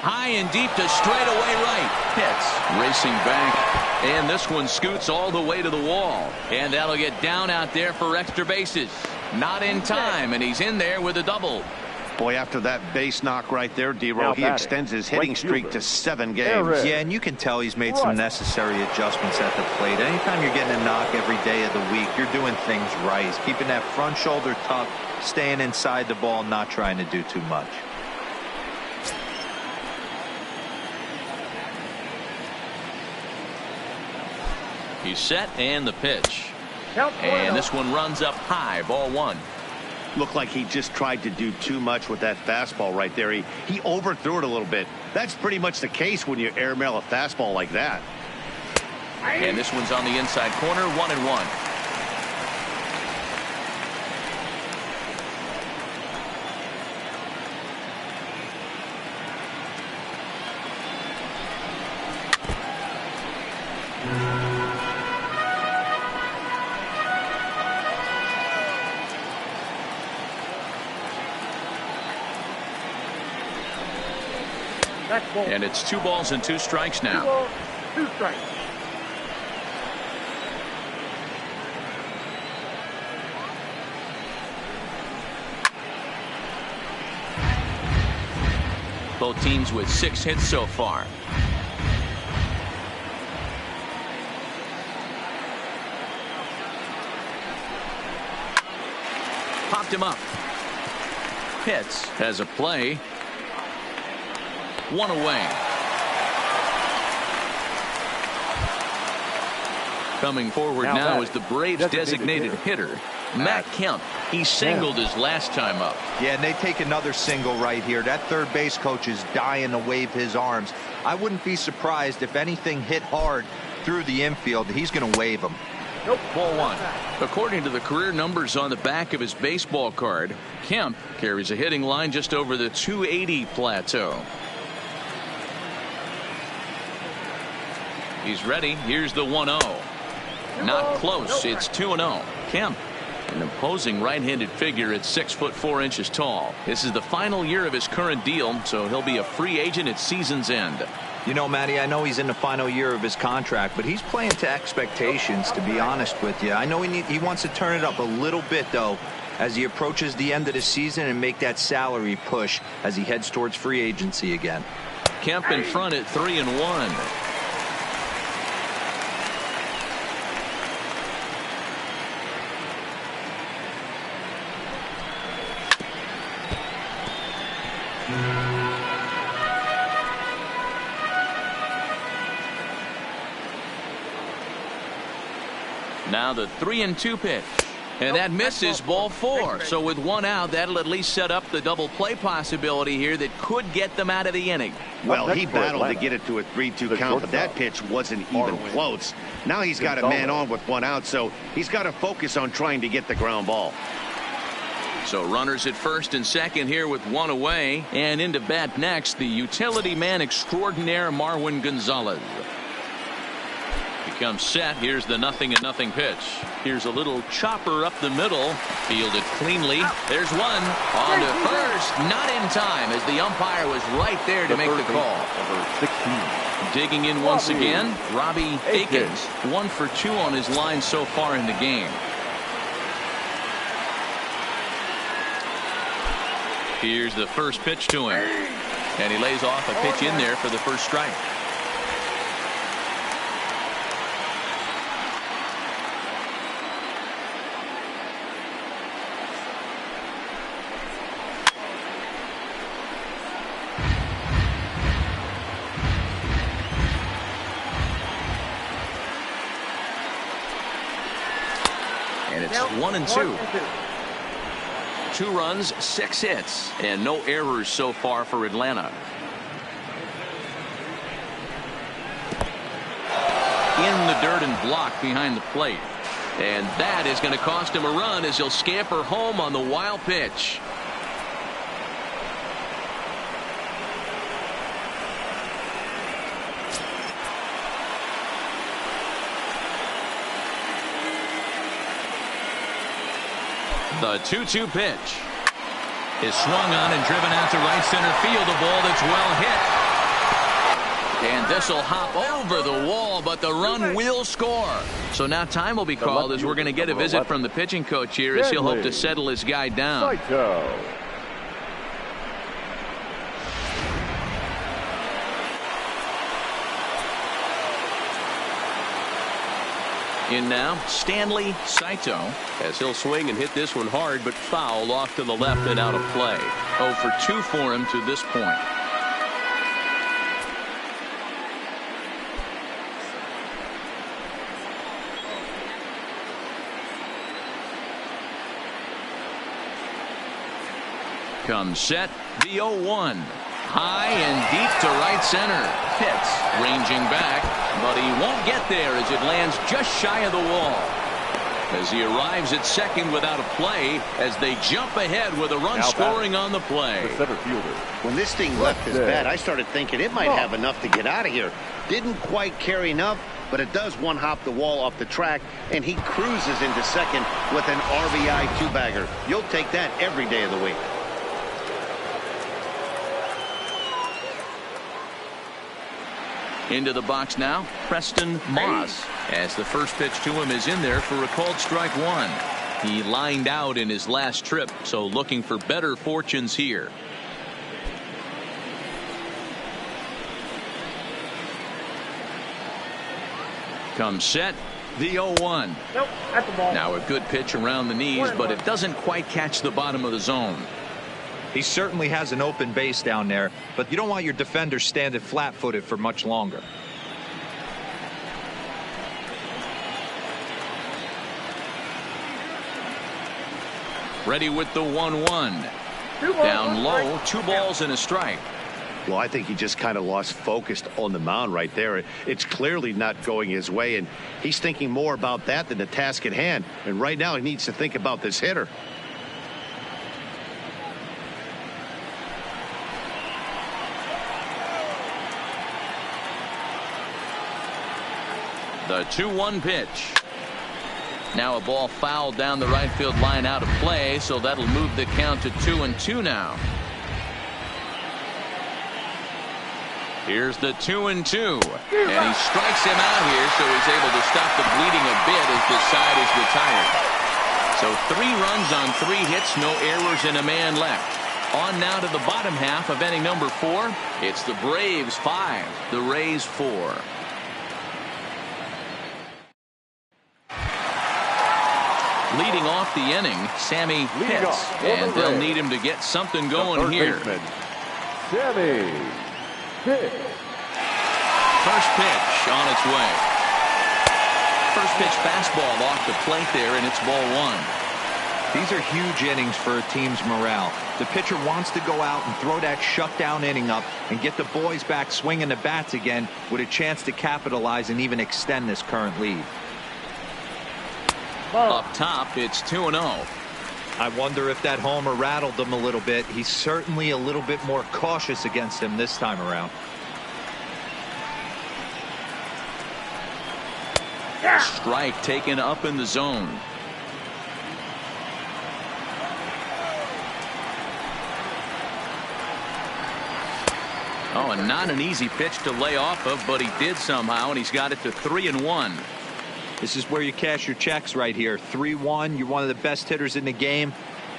High and deep to straightaway right. Pitts racing back, and this one scoots all the way to the wall, and that'll get down out there for extra bases. Not in time, and he's in there with a double. Boy, after that base knock right there, Dero, he extends his hitting streak to 7 games. Yeah, and you can tell he's made some necessary adjustments at the plate. Anytime you're getting a knock every day of the week, you're doing things right. He's keeping that front shoulder tucked, staying inside the ball, not trying to do too much. He's set, and the pitch. And this one runs up high, ball 1. Looked like he just tried to do too much with that fastball right there. He overthrew it a little bit. That's pretty much the case when you airmail a fastball like that. And this one's on the inside corner, 1-1. And it's 2 balls and 2 strikes now. 2 balls, 2 strikes. Both teams with 6 hits so far. Popped him up. Pitts has a play. 1 away. Coming forward now is the Braves designated hitter, Matt Kemp. He singled his last time up. Yeah, and they take another single right here. That third base coach is dying to wave his arms. I wouldn't be surprised if anything hit hard through the infield. He's going to wave them. Nope. Ball 1. According to the career numbers on the back of his baseball card, Kemp carries a hitting line just over the 280 plateau. He's ready. Here's the 1-0. Not close. It's 2-0. Kemp, an imposing right-handed figure at 6'4" tall. This is the final year of his current deal, so he'll be a free agent at season's end. You know, Matty, I know he's in the final year of his contract, but he's playing to expectations, to be honest with you. I know he wants to turn it up a little bit, though, as he approaches the end of the season and make that salary push as he heads towards free agency again. Kemp in front at 3-1. Now the 3-2 pitch. And that misses, ball 4. So with 1 out, that'll at least set up the double play possibility here that could get them out of the inning. Well, he battled to get it to a 3-2 count, but that pitch wasn't even close. Now he's got a man on with 1 out, so he's got to focus on trying to get the ground ball. So runners at first and second here with 1 away. And into bat next, the utility man extraordinaire Marwin Gonzalez. Comes set. Here's the 0-0 pitch. Here's a little chopper up the middle. Fielded cleanly. There's one on to first. Not in time, as the umpire was right there to make the call. Digging in once again, Robbie Akins. 1 for 2 on his line so far in the game. Here's the first pitch to him. And he lays off a pitch in there for the first strike. And it's 1-2. 2 runs, 6 hits, and no errors so far for Atlanta. In the dirt and blocked behind the plate. And that is going to cost him a run as he'll scamper home on the wild pitch. The 2-2 pitch is swung on and driven out to right center field. A ball that's well hit. And this will hop over the wall, but the run will score. So now time will be called as we're going to get a visit from the pitching coach here as he'll hope to settle his guy down. In now, Stanley Saito, as he'll swing and hit this one hard, but foul off to the left and out of play. 0 for 2 for him to this point. Comes set, the 0-1. High and deep to right center. Pitts ranging back, but he won't get there as it lands just shy of the wall. As he arrives at second without a play, as they jump ahead with a run scoring on the play. The center fielder. When this thing left his bat, I started thinking it might have enough to get out of here. Didn't quite carry enough, but it does one-hop the wall off the track, and he cruises into second with an RBI 2-bagger. You'll take that every day of the week. Into the box now, Preston Moss, as the first pitch to him is in there for a called strike 1. He lined out in his last trip, so looking for better fortunes here. Comes set, the 0-1. Nope, that's the ball. Now a good pitch around the knees, but it doesn't quite catch the bottom of the zone. He certainly has an open base down there, but you don't want your defender standing flat-footed for much longer. Ready with the 1-1. Down low, 2 balls and a strike. Well, I think he just kind of lost focus on the mound right there. It's clearly not going his way, and he's thinking more about that than the task at hand. And right now he needs to think about this hitter. The 2-1 pitch. Now a ball fouled down the right field line out of play, so that'll move the count to 2-2 now. Here's the 2-2, and he strikes him out here, so he's able to stop the bleeding a bit as the side is retired. So 3 runs on 3 hits, no errors, and a man left. On now to the bottom half of inning number 4. It's the Braves 5, the Rays 4. Leading off the inning, Sammy Pitts, and they'll need him to get something going here. Sammy Pitts. First pitch on its way. First pitch fastball off the plate there, and it's ball 1. These are huge innings for a team's morale. The pitcher wants to go out and throw that shutdown inning up and get the boys back swinging the bats again with a chance to capitalize and even extend this current lead. Up top, it's 2-0. I wonder if that homer rattled him a little bit. He's certainly a little bit more cautious against him this time around. Strike taken up in the zone. Oh, and not an easy pitch to lay off of, but he did somehow, and he's got it to 3-1. This is where you cash your checks right here. 3-1. You're one of the best hitters in the game.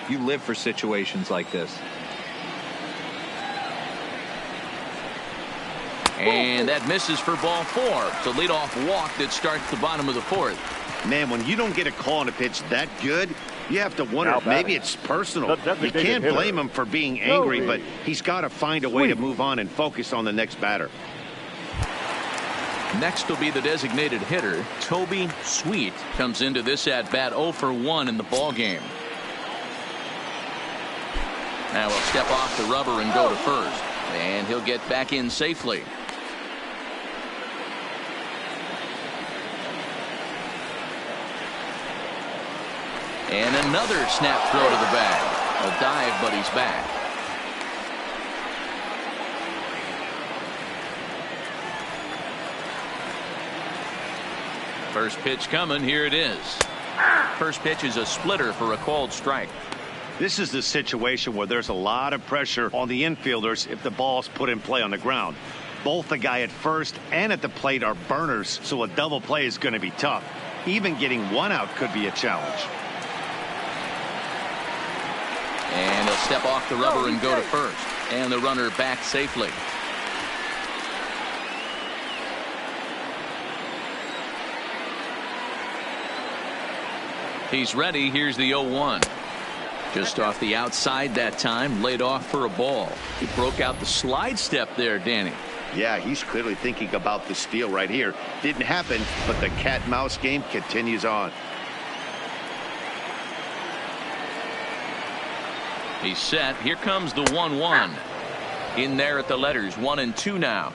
You live for situations like this. And that misses for ball 4. It's a leadoff walk that starts the bottom of the 4th. Man, when you don't get a call on a pitch that good, you have to wonder if maybe it's personal. You can't blame him for being angry, but he's got to find a way to move on and focus on the next batter. Next will be the designated hitter. Toby Sweet comes into this at bat 0 for 1 in the ball game. Now he'll step off the rubber and go to first, and he'll get back in safely. And another snap throw to the bag. A dive, but he's back. First pitch coming. Here it is. First pitch is a splitter for a called strike. This is the situation where there's a lot of pressure on the infielders if the ball's put in play on the ground. Both the guy at first and at the plate are burners, so a double play is going to be tough. Even getting 1 out could be a challenge. And he'll step off the rubber and go to first. And the runner back safely. He's ready. Here's the 0-1. Just off the outside that time, laid off for a ball. He broke out the slide step there, Danny. Yeah, he's clearly thinking about the steal right here. Didn't happen, but the cat-mouse game continues on. He's set. Here comes the 1-1. In there at the letters, 1 and 2 now.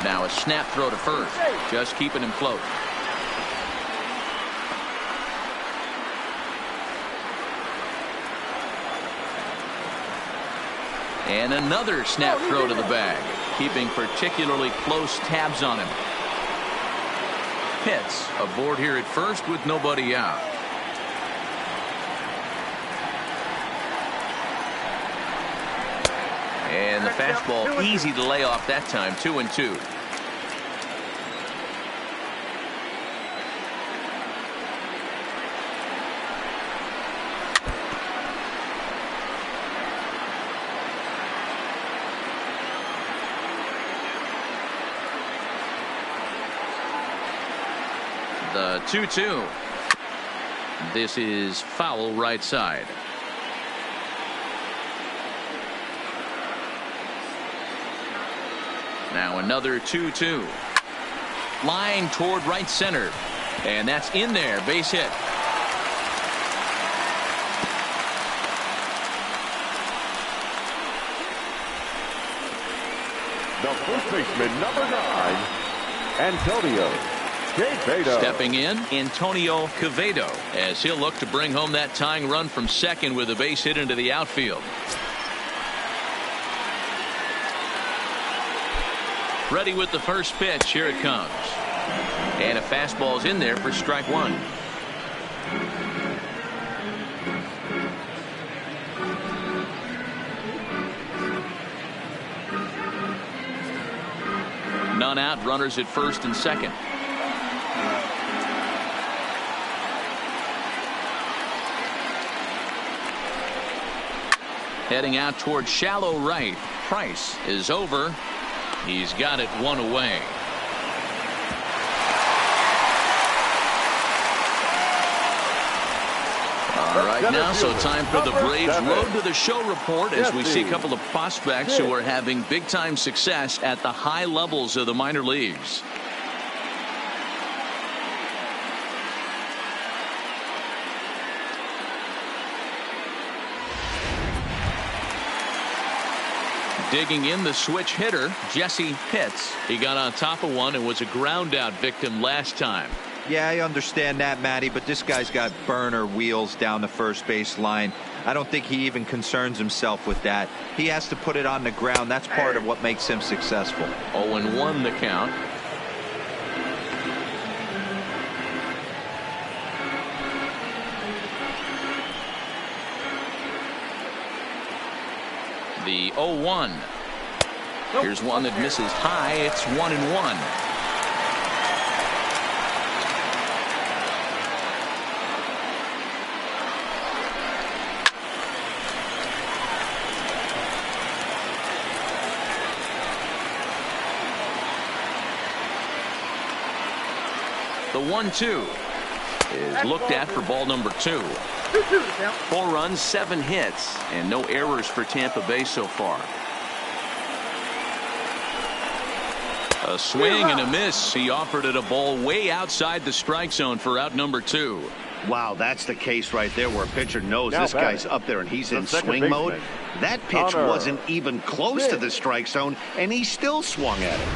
Now a snap throw to first, just keeping him close. And another snap throw to the bag, keeping particularly close tabs on him. Pitts aboard here at first with nobody out. And the fastball easy to lay off that time. 2-2. The 2-2. This is foul right side. Now another 2-2. Line toward right center. And that's in there. Base hit. The first baseman, number 9, Antonio Quevedo. Stepping in, Antonio Quevedo, as he'll look to bring home that tying run from second with a base hit into the outfield. Ready with the first pitch. Here it comes. And a fastball's in there for strike one. None out, runners at first and second. Heading out toward shallow right. Price is over. He's got it one away. All right, now so time for the Braves Road to the Show report as we see a couple of prospects who are having big time success at the high levels of the minor leagues. Digging in, the switch hitter, Jesse Pitts. He got on top of one and was a ground out victim last time. Yeah, I understand that, Matty, but this guy's got burner wheels down the first base line. I don't think he even concerns himself with that. He has to put it on the ground. That's part of what makes him successful. 0-1 the count. The 0-1. Here's one that misses high. It's 1-1. The 1-2 is looked at for ball number 2. 4 runs, 7 hits, and no errors for Tampa Bay so far. A swing and a miss. He offered it a ball way outside the strike zone for out number 2. Wow, that's the case right there where a pitcher knows this guy's up there and he's in swing mode. That pitch wasn't even close to the strike zone, and he still swung at it.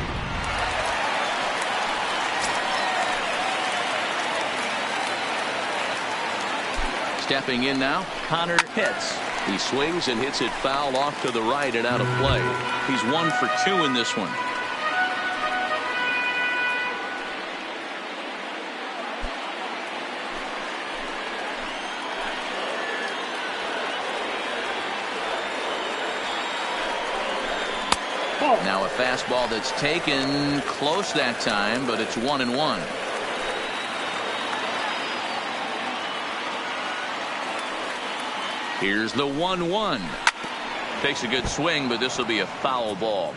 Stepping in now, Connor Pitts. He swings and hits it foul off to the right and out of play. He's 1 for 2 in this one. Now a fastball that's taken close that time, but it's 1-1. Here's the 1-1. Takes a good swing, but this will be a foul ball.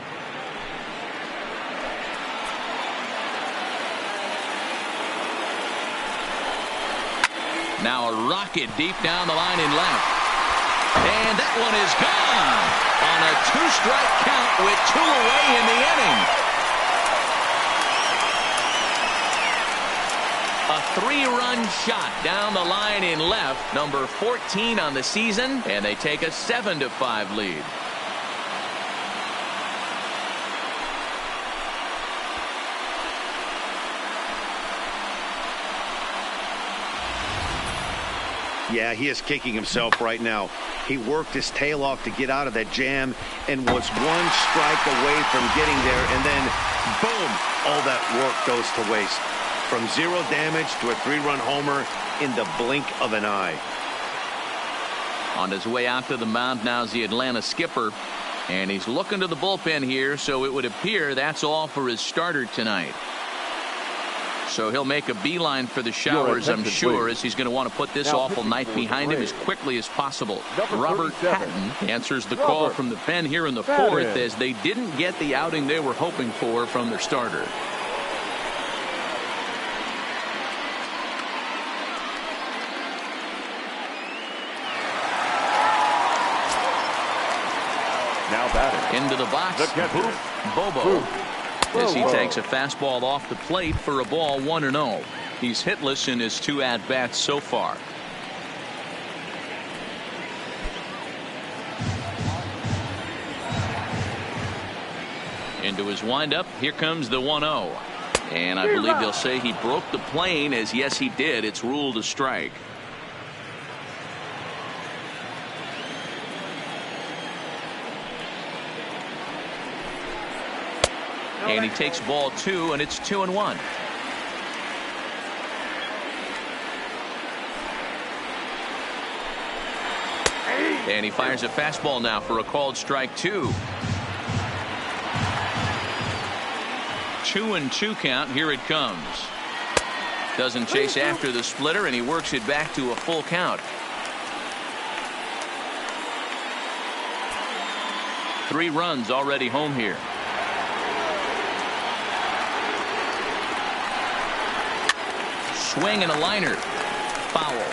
Now a rocket deep down the line in left. And that one is gone on a 2-strike count with 2 away in the inning. A 3-run shot down the line in left, number 14 on the season, and they take a 7-5 lead. Yeah, he is kicking himself right now. He worked his tail off to get out of that jam and was 1 strike away from getting there, and then boom, all that work goes to waste. From 0 damage to a 3-run homer in the blink of an eye. On his way out to the mound now is the Atlanta skipper, and he's looking to the bullpen here, so it would appear that's all for his starter tonight. So he'll make a beeline for the showers, I'm sure, as he's going to want to put this awful night behind him as quickly as possible. Robert Patton answers the call from the pen here in the 4th as they didn't get the outing they were hoping for from their starter. Now batting. Into the box, The catcher, Boof Bobo. As he takes a fastball off the plate for a ball 1-0. He's hitless in his 2 at-bats so far. Into his windup. Here comes the 1-0. And I believe they'll say he broke the plane, as yes he did. It's ruled a strike. And he takes ball 2, and it's 2-1. And he fires a fastball now for a called strike 2. 2-2 count. Here it comes. Doesn't chase after the splitter, and he works it back to a full count. 3 runs already home here. Swing and a liner. Foul.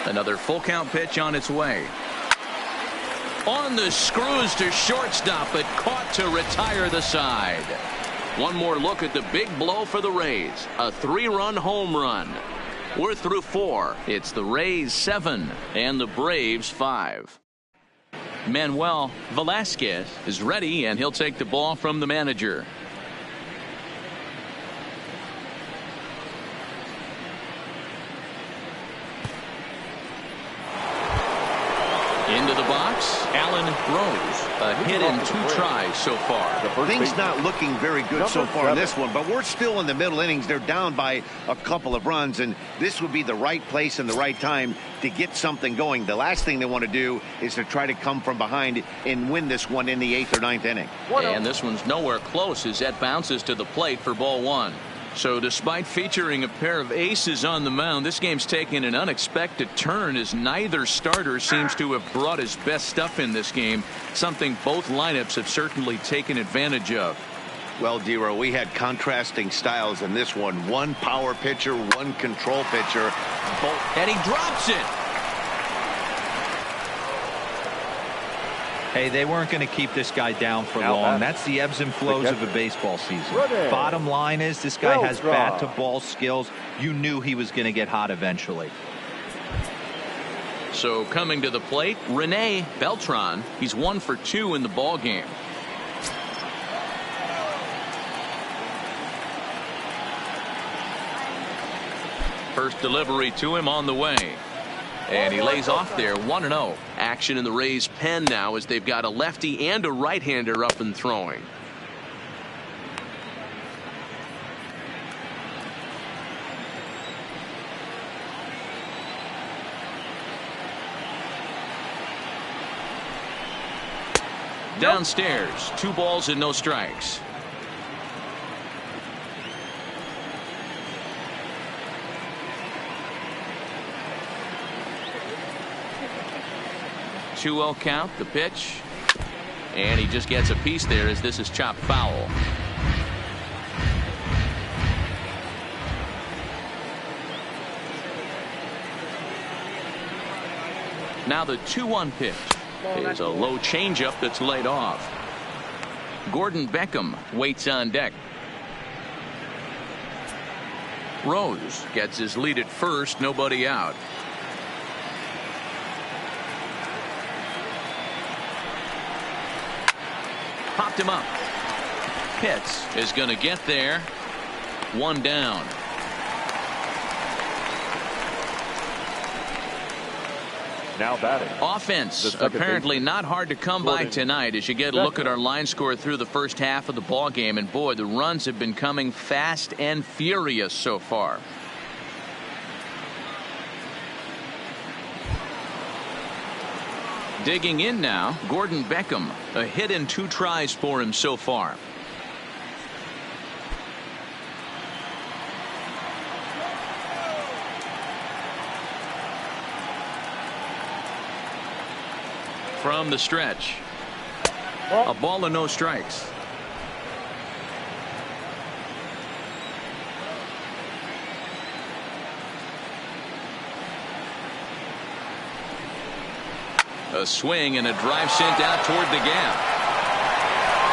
Another full count pitch on its way. On the screws to shortstop, but caught to retire the side. One more look at the big blow for the Rays. A 3-run home run. We're through 4. It's the Rays 7 and the Braves 5. Manuel Velasquez is ready, and he'll take the ball from the manager. Into the box, Alan Rose. A hit in 2 tries so far. Things not looking very good so far in this one, but we're still in the middle innings. They're down by a couple of runs, and this would be the right place and the right time to get something going. The last thing they want to do is to try to come from behind and win this one in the 8th or 9th inning. And this one's nowhere close as that bounces to the plate for ball 1. So despite featuring a pair of aces on the mound, this game's taken an unexpected turn as neither starter seems to have brought his best stuff in this game, something both lineups have certainly taken advantage of. Well, Dero, we had contrasting styles in this one. One power pitcher, one control pitcher. And he drops it. Hey, they weren't going to keep this guy down for long. That's the ebbs and flows of a baseball season. Bottom line is this guy has bat-to-ball skills. You knew he was going to get hot eventually. So coming to the plate, Rene Beltran. He's 1 for 2 in the ball game. First delivery to him on the way. And he lays off there. 1-0. Action in the Rays pen now as they've got a lefty and a right-hander up and throwing. Downstairs, 2 balls and no strikes. Two-0 count, the pitch, and he just gets a piece there as this is chopped foul. Now the 2-1 pitch is a low changeup that's laid off. Gordon Beckham waits on deck. Rose gets his lead at first, nobody out. Popped him up. Pitts is going to get there. 1 down. Now batting. Offense apparently not hard to come by tonight as you get a look at our line score through the first half of the ball game, and boy, the runs have been coming fast and furious so far. Digging in now, Gordon Beckham. A hit in 2 tries for him so far. From the stretch. A ball and no strikes. A swing and a drive sent out toward the gap.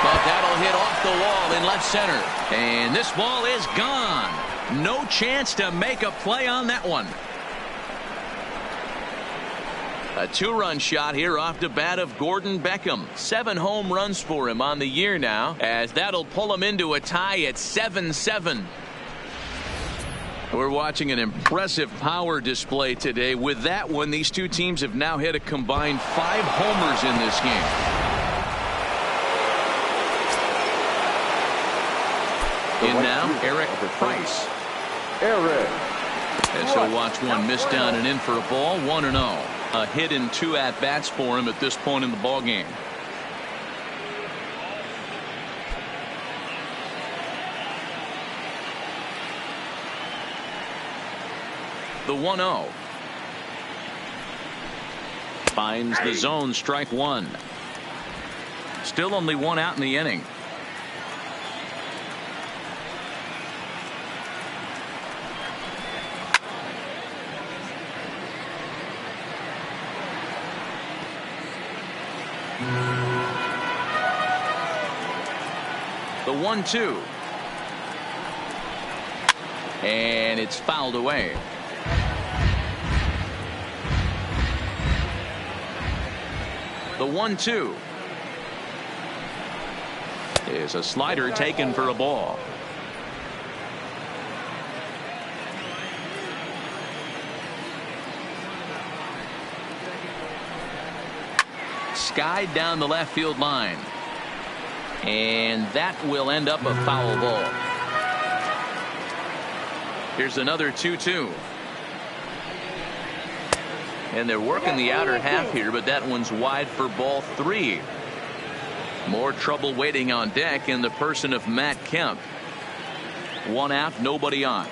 But that'll hit off the wall in left center. And this ball is gone. No chance to make a play on that one. A 2-run shot here off the bat of Gordon Beckham. 7 home runs for him on the year now, as that'll pull him into a tie at 7-7. We're watching an impressive power display today. With that one, these two teams have now hit a combined 5 homers in this game. In now, Eric Price. And so watch one miss down and in for a ball. 1-0. A hit in 2 at-bats for him at this point in the ball game. The 1-0. Finds the zone, strike 1. Still only 1 out in the inning. The 1-2. And it's fouled away. The 1-2 is a slider taken for a ball. Skied down the left field line. And that will end up a foul ball. Here's another 2-2. And they're working the outer half here, but that one's wide for ball 3. More trouble waiting on deck in the person of Matt Kemp. 1 out, nobody on.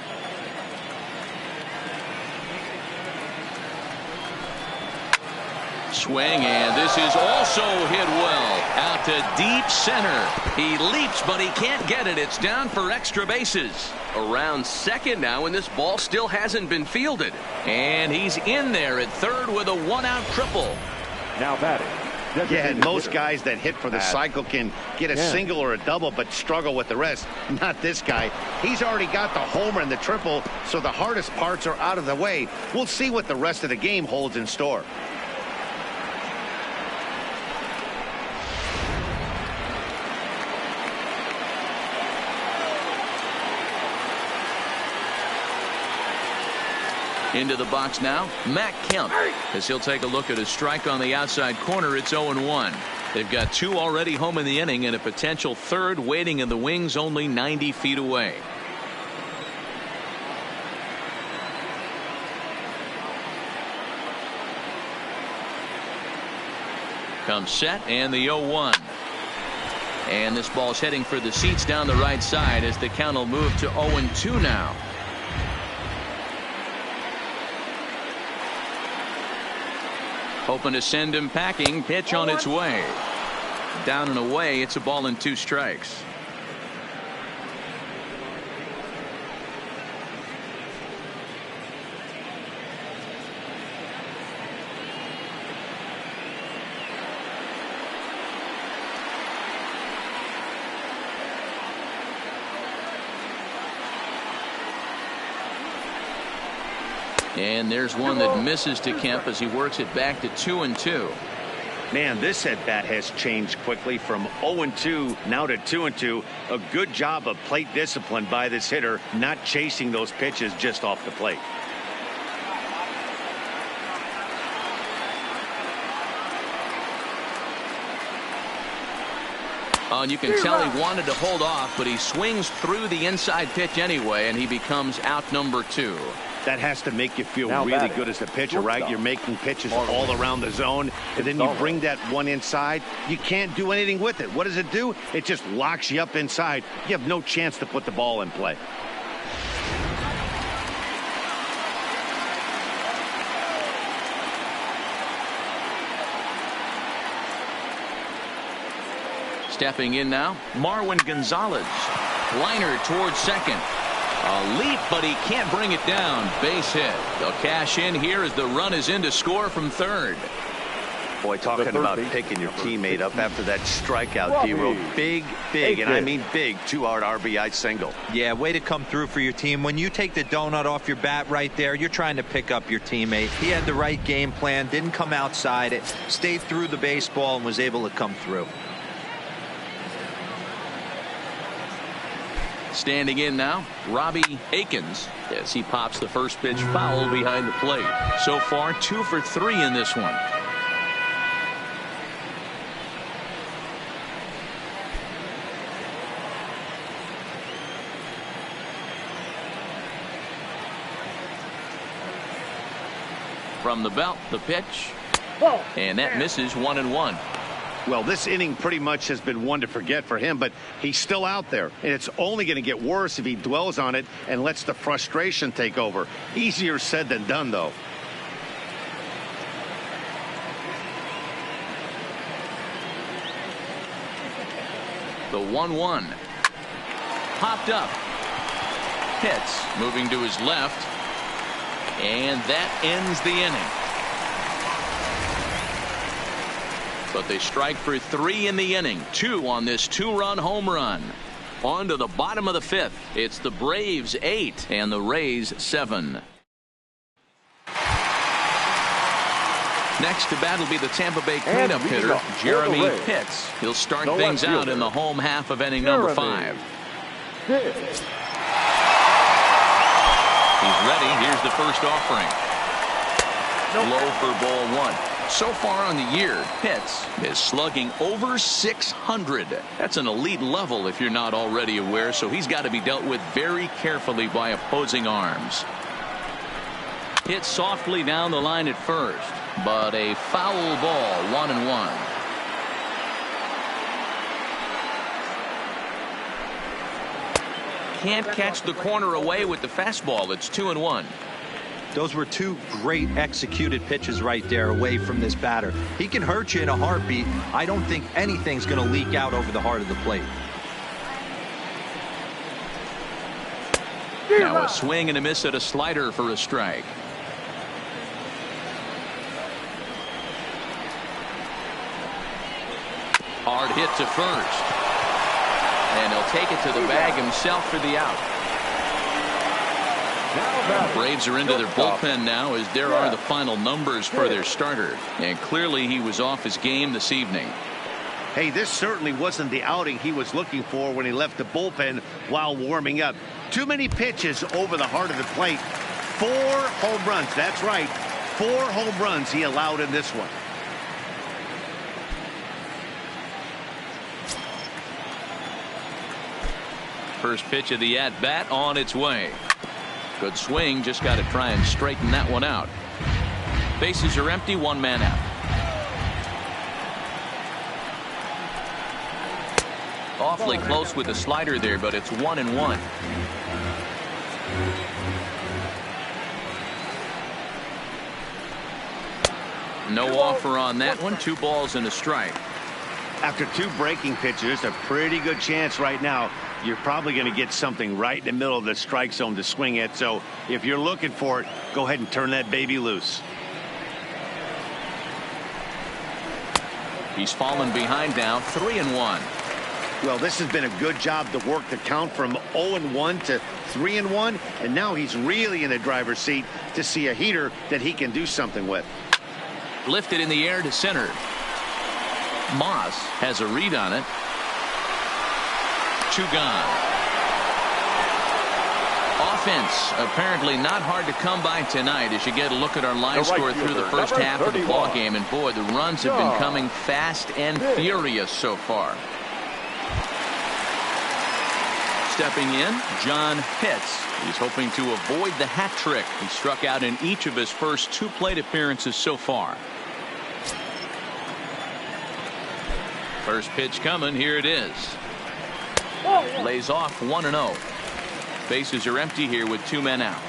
Swing, and this is also hit well out to deep center. He leaps, but he can't get it. It's down for extra bases. Around second now, and this ball still hasn't been fielded. And he's in there at third with a 1-out triple. Now batting. Yeah, and most guys that hit for the cycle can get a single or a double, but struggle with the rest. Not this guy. He's already got the homer and the triple, so the hardest parts are out of the way. We'll see what the rest of the game holds in store. Into the box now, Matt Kemp, as he'll take a look at a strike on the outside corner. It's 0-1. They've got 2 already home in the inning and a potential 3rd waiting in the wings only 90 feet away. Comes set, and the 0-1. And this ball's heading for the seats down the right side as the count will move to 0-2 now. Hoping to send him packing. Pitch on its way. Down and away. It's a ball and 2 strikes. And there's one that misses to Kemp as he works it back to 2-2. Man, this at bat has changed quickly from 0-2 now to 2-2. A good job of plate discipline by this hitter, not chasing those pitches just off the plate. Oh, and you can tell he wanted to hold off, but he swings through the inside pitch anyway, and he becomes out number 2. That has to make you feel really good as a pitcher, right? You're making pitches all around the zone, and then you bring that one inside. You can't do anything with it. What does it do? It just locks you up inside. You have no chance to put the ball in play. Stepping in now, Marwin Gonzalez. Liner towards second. A leap, but he can't bring it down. Base hit. They'll cash in here as the run is in to score from third. Boy, talking about picking your teammate up after that strikeout, D-Roll. Big, and I mean big, 2-out RBI single. Yeah, way to come through for your team. When you take the donut off your bat right there, you're trying to pick up your teammate. He had the right game plan, didn't come outside it, stayed through the baseball, and was able to come through. Standing in now, Robbie Akins, as he pops the first pitch foul behind the plate. So far, 2 for 3 in this one. From the belt, the pitch, and that misses 1-1. Well, this inning pretty much has been one to forget for him, but he's still out there, and it's only going to get worse if he dwells on it and lets the frustration take over. Easier said than done, though. The 1-1. Popped up. Hits, moving to his left, and that ends the inning. But they strike for 3 in the inning. 2 on this 2-run home run. On to the bottom of the 5th. It's the Braves 8 and the Rays 7. Next to bat will be the Tampa Bay cleanup hitter, Jeremy Pitts. He'll start things out in the home half of inning number 5. Pitts. He's ready. Here's the first offering. Low for ball 1. So far on the year, Pitts is slugging over 600. That's an elite level if you're not already aware, so he's got to be dealt with very carefully by opposing arms. Hit softly down the line at first, but a foul ball, 1-1. Can't catch the corner away with the fastball. It's 2-1. Those were 2 great executed pitches right there away from this batter. He can hurt you in a heartbeat. I don't think anything's going to leak out over the heart of the plate. Now a swing and a miss at a slider for a strike. Hard hit to first. And he'll take it to the bag himself for the out. The Braves are into their bullpen now, as there are the final numbers for their starter. And clearly he was off his game this evening. Hey, this certainly wasn't the outing he was looking for when he left the bullpen while warming up. Too many pitches over the heart of the plate. 4 home runs. That's right. 4 home runs he allowed in this one. First pitch of the at-bat on its way. Good swing, just got to try and straighten that one out. Bases are empty, 1 man out. Awfully close with the slider there, but it's 1-1. No offer on that one. 2 balls and a strike. After 2 breaking pitches, a pretty good chance right now. You're probably going to get something right in the middle of the strike zone to swing at. So if you're looking for it, go ahead and turn that baby loose. He's fallen behind now, 3-1. Well, this has been a good job to work the count from 0-1 to 3-1. And now he's really in the driver's seat to see a heater that he can do something with. Lifted in the air to center. Moss has a read on it. 2 gone. Offense apparently not hard to come by tonight as you get a look at our line score through the first half of the ball game, and boy, the runs have been coming fast and furious so far. Stepping in, John Pitts. He's hoping to avoid the hat trick. He struck out in each of his first 2 plate appearances so far. First pitch coming. Here it is. Lays off 1-0. Bases are empty here with 2 men out.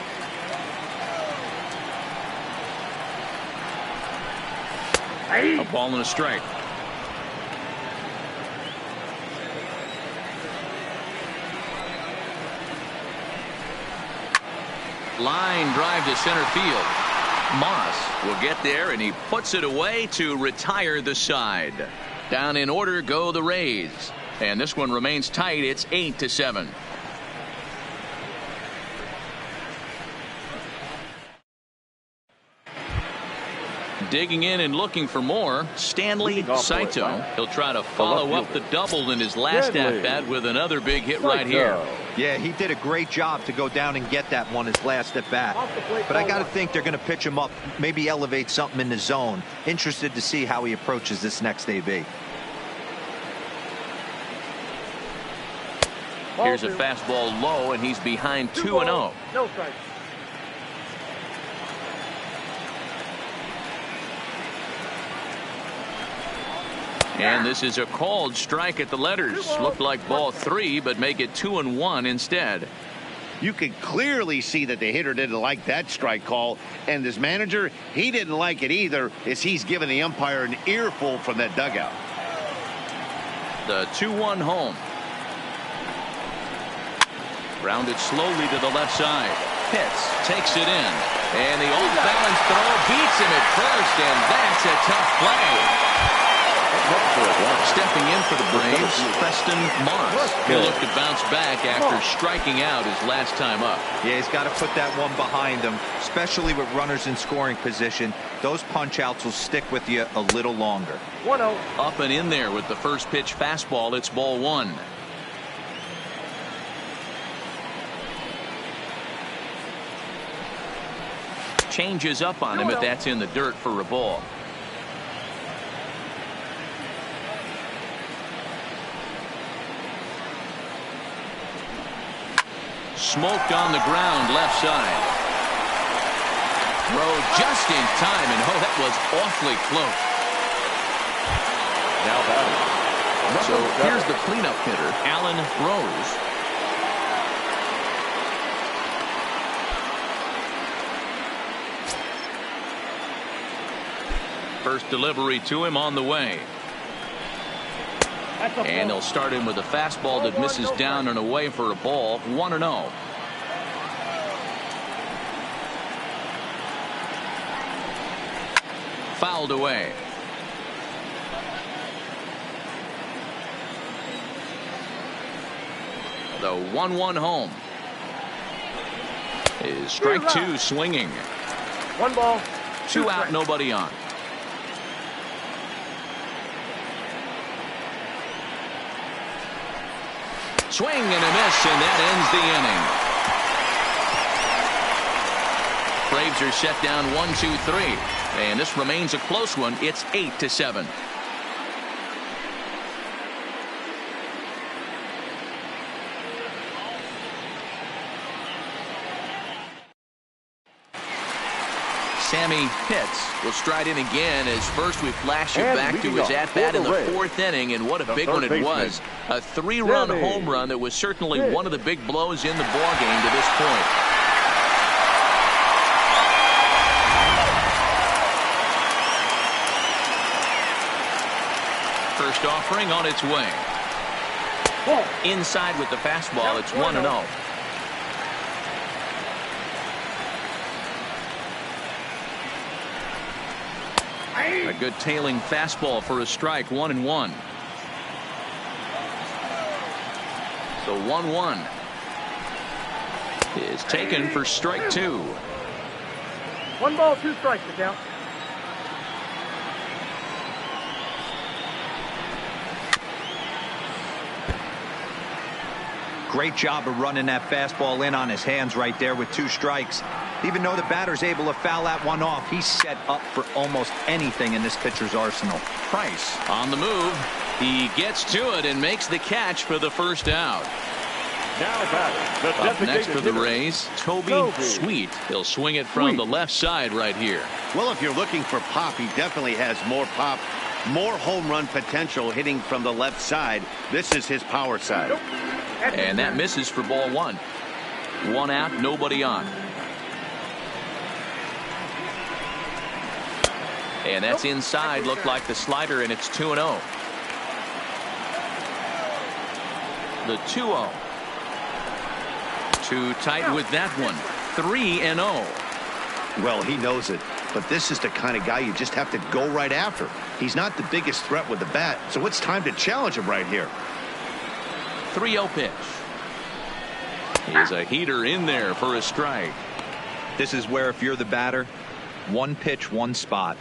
A ball and a strike. Line drive to center field. Moss will get there, and he puts it away to retire the side. Down in order go the Rays. And this one remains tight. It's 8-7. Digging in and looking for more, Stanley Saito. He'll try to follow up the double in his last at-bat with another big hit right here. Yeah, he did a great job to go down and get that one his last at-bat. But I got to think they're going to pitch him up, maybe elevate something in the zone. Interested to see how he approaches this next AB. Here's a fastball low, and he's behind 2-0. No strike. And this is a called strike at the letters. Looked like ball 3, but make it 2-1 instead. You can clearly see that the hitter didn't like that strike call, and this manager, he didn't like it either, as he's giving the umpire an earful from that dugout. The 2-1 home. Rounded slowly to the left side. Pitts takes it in, and the off-balance throw beats him at first, and that's a tough play. Stepping in for the Braves, Preston Moss. He'll look to bounce back after striking out his last time up. Yeah, he's got to put that one behind him, especially with runners in scoring position. Those punch-outs will stick with you a little longer. 1-0. Up and in there with the first pitch fastball. It's ball 1. Changes up on him, but that's in the dirt for a ball. Smoked on the ground left side. Throw just in time, and oh, that was awfully close. Now batting. So here's the cleanup hitter, Alan Rose. First delivery to him on the way. And they'll start him with a fastball that misses down and away for a ball. 1-0. Fouled away. The 1-1 home. Is strike 2 swinging. 1 ball. 2 out, nobody on. Swing and a miss, and that ends the inning. Braves are set down 1-2-3, and this remains a close one. It's 8-7. Sammy Pitts will stride in again, as first we flash it back to his at-bat in the 4th inning, and what a big one it was. A 3-run home run that was certainly one of the big blows in the ballgame to this point. First offering on its way. Inside with the fastball, it's 1-0. A good tailing fastball for a strike. 1-1. So 1-1 is taken for strike 2. 1 ball, 2 strikes to count. Great job of running that fastball in on his hands right there with 2 strikes. Even though the batter's able to foul that one off, he's set up for almost anything in this pitcher's arsenal. Price on the move. He gets to it and makes the catch for the first out. Now batting. Up next for the Rays, Toby Sweet. He'll swing it from the left side right here. Well, if you're looking for pop, he definitely has more pop, more home run potential hitting from the left side. This is his power side. And that misses for ball 1. 1 out, nobody on. And that's inside. Looked like the slider, and it's 2-0. The 2-0. Too tight with that one. 3-0. Well, he knows it. but this is the kind of guy you just have to go right after. He's not the biggest threat with the bat, so it's time to challenge him right here. 3-0 pitch. Here's a heater in there for a strike. This is where if you're the batter, one pitch, one spot,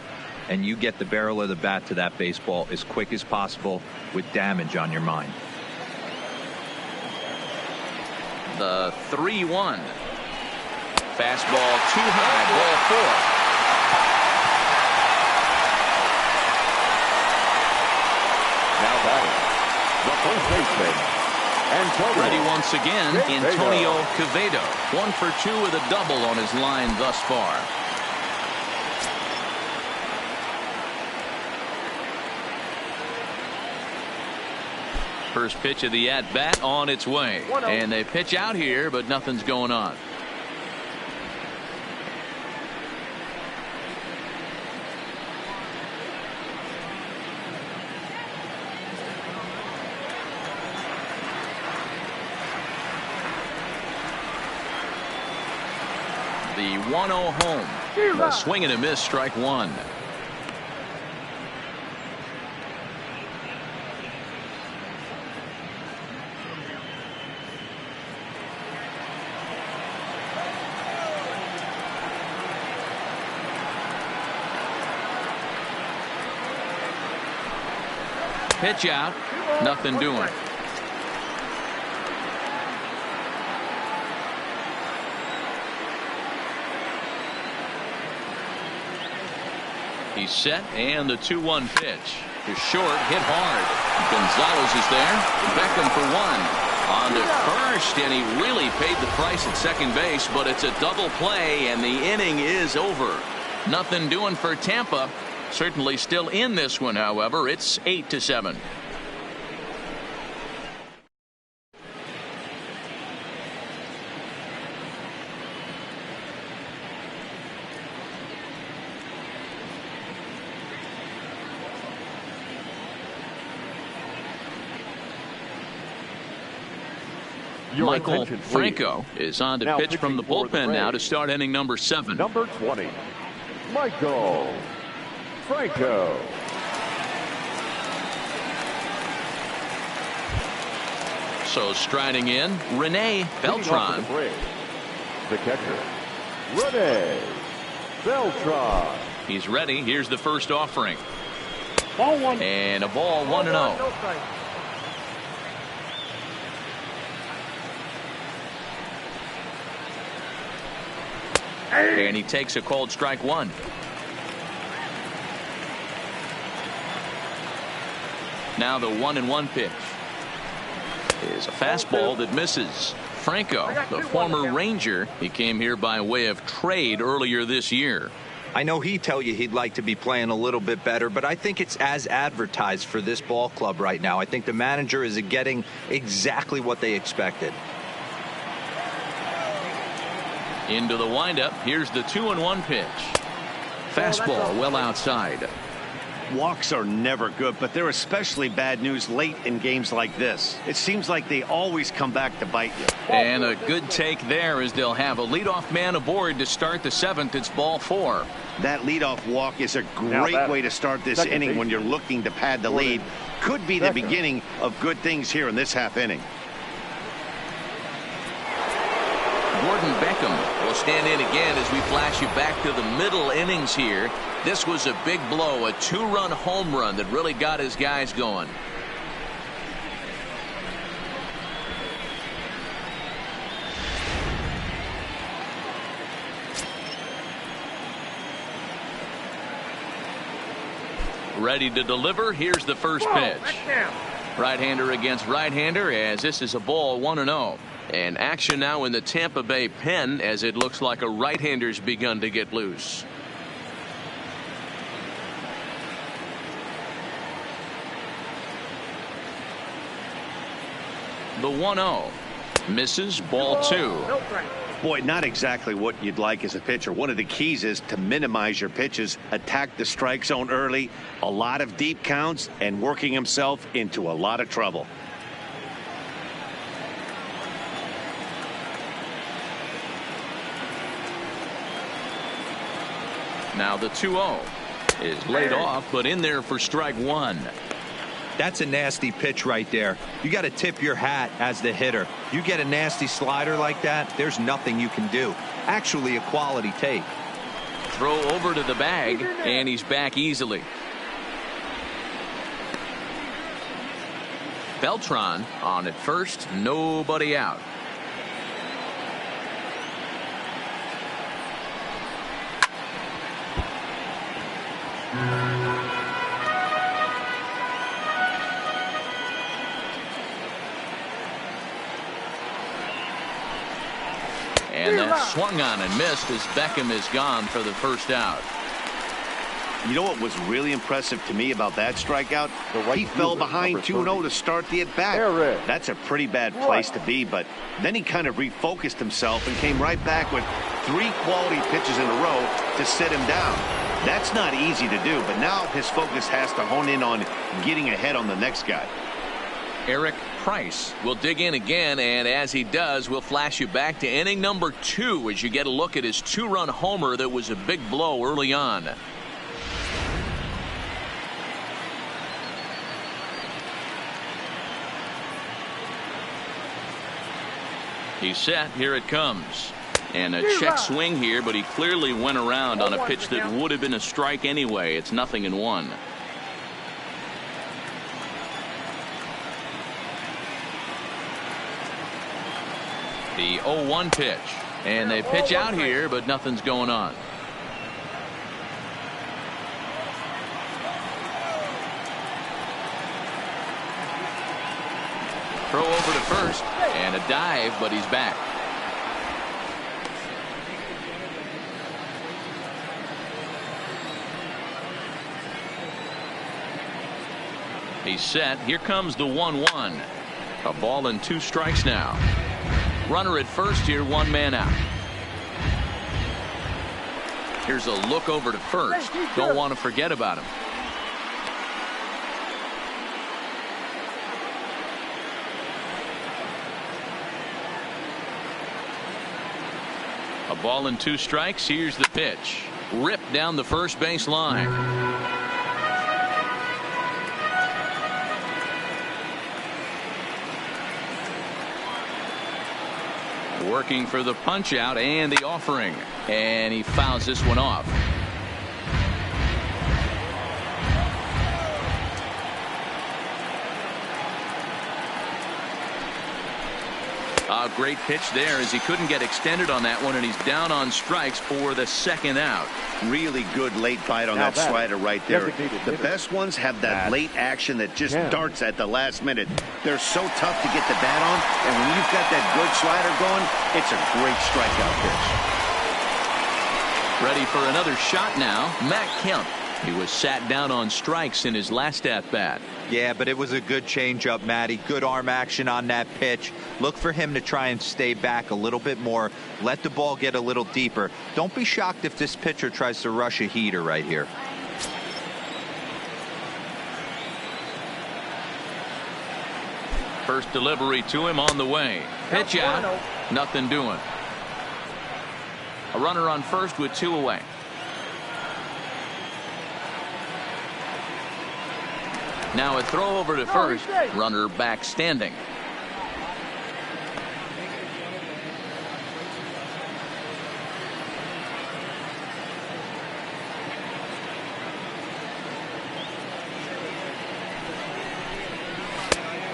and you get the barrel of the bat to that baseball as quick as possible with damage on your mind. The 3-1. Fastball too high, ball 4. Now batting, the first baseman, Antonio. Ready once again, Antonio Quevedo. 1 for 2 with a double on his line thus far. First pitch of the at-bat on its way. And they pitch out here, but nothing's going on. The 1-0 home. A swing and a miss, strike 1. Pitch out, nothing doing. He's set, and the 2-1 pitch is short, hit hard. Gonzalez is there. Beckham for 1 on to first, and he really paid the price at second base, but it's a double play, and the inning is over. Nothing doing for Tampa. Certainly still in this one, however. It's 8-7. Michael Franco is on to pitch from the bullpen now to start inning number 7. Number 20, Michael Franco. So striding in, Rene Beltran. The catcher, Rene Beltran. He's ready. Here's the first offering. Ball 1. And a ball 1-0. No strike. And he takes a called strike 1. Now the 1-1 pitch is a fastball that misses. Franco, the former Ranger, he came here by way of trade earlier this year. I know he'd tell you he'd like to be playing a little bit better, but I think it's as advertised for this ball club right now. I think the manager is getting exactly what they expected. Into the windup. Here's the 2-1 pitch. Fastball well outside. Walks are never good, but they're especially bad news late in games like this. It seems like they always come back to bite you. And a good take there as they'll have a leadoff man aboard to start the 7th. It's ball 4. That leadoff walk is a great way to start this inning when you're looking to pad the lead. Could be the beginning of good things here in this half inning. Gordon Beckham will stand in again as we flash you back to the middle innings here. This was a big blow, a 2-run home run that really got his guys going. Ready to deliver. Here's the first pitch. Right-hander against right-hander as this is a ball 1-0. And action now in the Tampa Bay pen as it looks like a right-hander's begun to get loose. The 1-0 misses, ball 2. Boy, not exactly what you'd like as a pitcher. One of the keys is to minimize your pitches, attack the strike zone early, a lot of deep counts, and working himself into a lot of trouble. Now the 2-0 is laid off, but in there for strike one. That's a nasty pitch right there. You got to tip your hat as the hitter. You get a nasty slider like that, there's nothing you can do. Actually a quality take. Throw over to the bag, and he's back easily. Beltran on at first, nobody out. And that swung on and missed as Beckham is gone for the first out. You know what was really impressive to me about that strikeout? He fell behind 2-0 to start the at-bat. That's a pretty bad place to be, but then he kind of refocused himself and came right back with 3 quality pitches in a row to sit him down. That's not easy to do, but now his focus has to hone in on getting ahead on the next guy. Eric Price will dig in again, and as he does, we'll flash you back to inning number 2 as you get a look at his 2-run homer that was a big blow early on. He's set. Here it comes. And a check swing here, but he clearly went around on a pitch that would have been a strike anyway. It's 0-1. The 0-1 pitch. And they pitch out here, but nothing's going on. Throw over to first, and a dive, but he's back. He's set. Here comes the 1-1. A ball and 2 strikes now. Runner at first here, 1 man out. Here's a look over to first. Don't want to forget about him. A ball and 2 strikes. Here's the pitch. Ripped down the first base line. Working for the punch out and the offering, and he fouls this one off. A great pitch there as he couldn't get extended on that one, and he's down on strikes for the 2nd out. Really good late bite on that slider right there. The best ones have that late action that just darts at the last minute. They're so tough to get the bat on, and when you've got that good slider going, it's a great strikeout pitch. Ready for another shot now. Matt Kemp. He was sat down on strikes in his last at-bat. Yeah, but it was a good changeup, Matty. Good arm action on that pitch. Look for him to try and stay back a little bit more. Let the ball get a little deeper. Don't be shocked if this pitcher tries to rush a heater right here. First delivery to him on the way. Pitch out. Nothing doing. A runner on first with 2 away. Now a throw over to first. Runner back standing.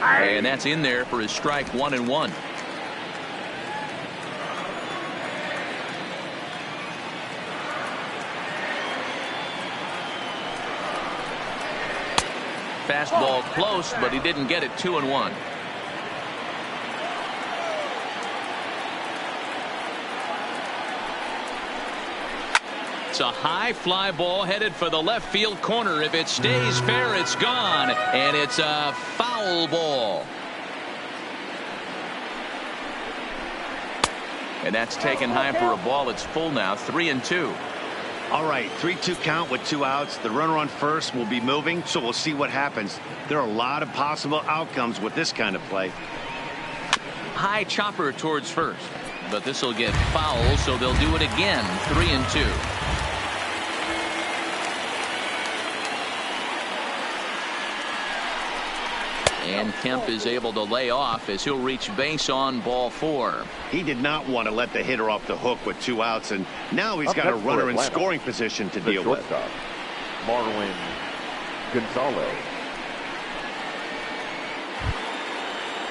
And that's in there for his strike 1-1. Fastball close, but he didn't get it. 2-1. It's a high fly ball headed for the left field corner. If it stays fair, it's gone, and it's a foul ball. And that's taken high for a ball. It's full now. 3-2. All right, 3-2 count with 2 outs. The runner on first will be moving, so we'll see what happens. There are a lot of possible outcomes with this kind of play. High chopper towards first, but this will get foul, so they'll do it again. 3-2. And Kemp is able to lay off as he'll reach base on ball 4. He did not want to let the hitter off the hook with 2 outs, and now he's got a runner in scoring position to deal with. Marwin Gonzalez.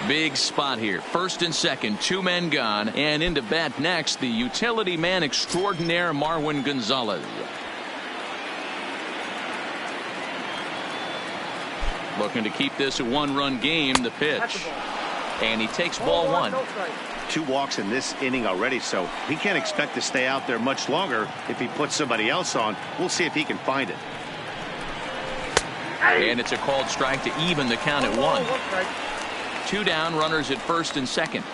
Big spot here. First and second, 2 men gone, and into bat next, the utility man extraordinaire Marwin Gonzalez. Looking to keep this a 1-run game. The pitch, and he takes ball 1. 2 walks in this inning already, so he can't expect to stay out there much longer. If he puts somebody else on, we'll see if he can find it. And it's a called strike to even the count at 1. 2 down, runners at first and second.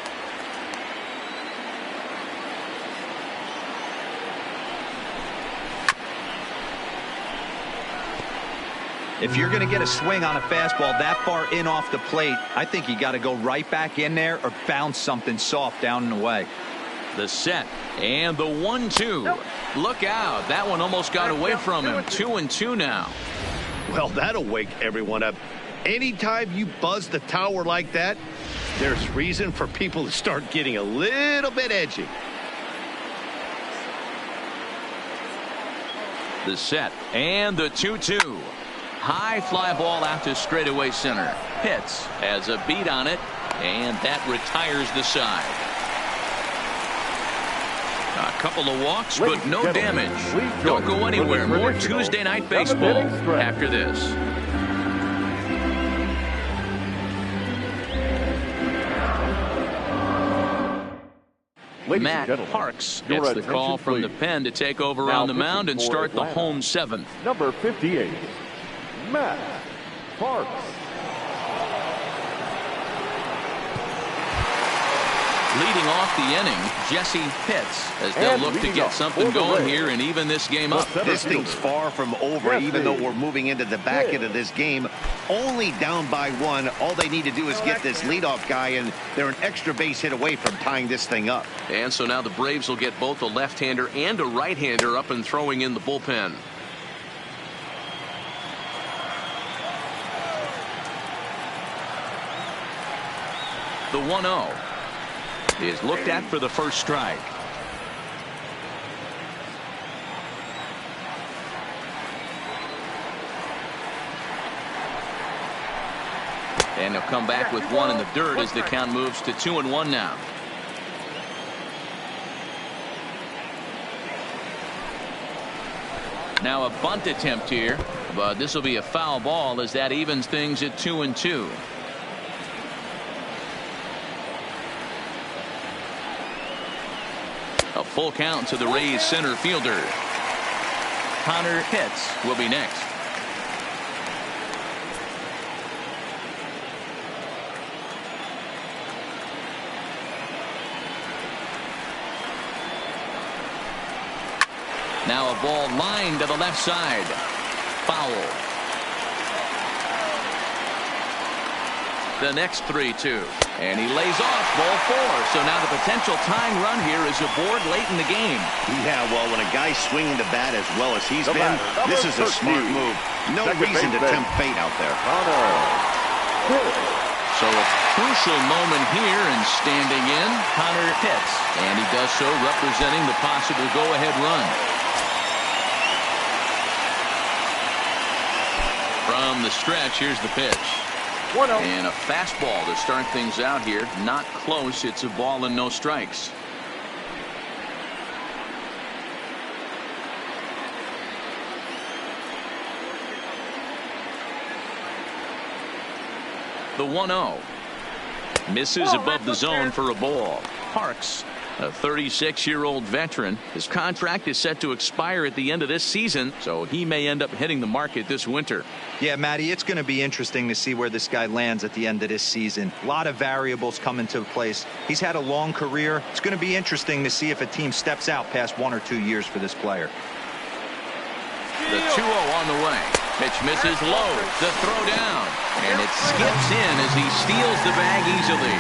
If you're going to get a swing on a fastball that far in off the plate, I think you got to go right back in there or bounce something soft down and away. The set and the 1-2. Look out. That one almost got away from him. 2-2 now. Well, that'll wake everyone up. Anytime you buzz the tower like that, there's reason for people to start getting a little bit edgy. The set and the 2-2. High fly ball out to straightaway center. Hits has a beat on it, and that retires the side. A couple of walks, but no damage. Don't go anywhere. More Tuesday Night Baseball after this. Matt Parks gets the call from the pen to take over on the mound and start the home 7th. Number 58, Matt Parks. Leading off the inning, Jesse Pitts, as they'll look to get something going here and even this game up. This thing's far from over, even though we're moving into the back end of this game. Only down by 1. All they need to do is get this leadoff guy, and they're an extra base hit away from tying this thing up. And so now the Braves will get both a left-hander and a right-hander up and throwing in the bullpen. The 1-0 is looked at for the first strike. And he'll come back with 1 in the dirt as the count moves to 2-1 now. Now a bunt attempt here, but this will be a foul ball as that evens things at 2-2. A full count to the Rays center fielder. Connor Pitts will be next. Now a ball lined to the left side. Foul. The next 3-2. And he lays off ball 4. So now the potential tying run here is aboard late in the game. Yeah, well, when a guy's swinging the bat as well as he's been, this is a smart move. No reason to tempt fate out there. So a crucial moment here, and standing in, Connor Pitts. And he does so representing the possible go-ahead run. From the stretch, here's the pitch. And a fastball to start things out here. Not close. It's a ball and no strikes. The 1-0 misses above the zone for a ball. Parks, a 36-year-old veteran. His contract is set to expire at the end of this season, so he may end up hitting the market this winter. Yeah, Matty, it's going to be interesting to see where this guy lands at the end of this season. A lot of variables come into place. He's had a long career. It's going to be interesting to see if a team steps out past 1 or 2 years for this player. The 2-0 on the way. Pitch misses low. The throw down. And it skips in as he steals the bag easily.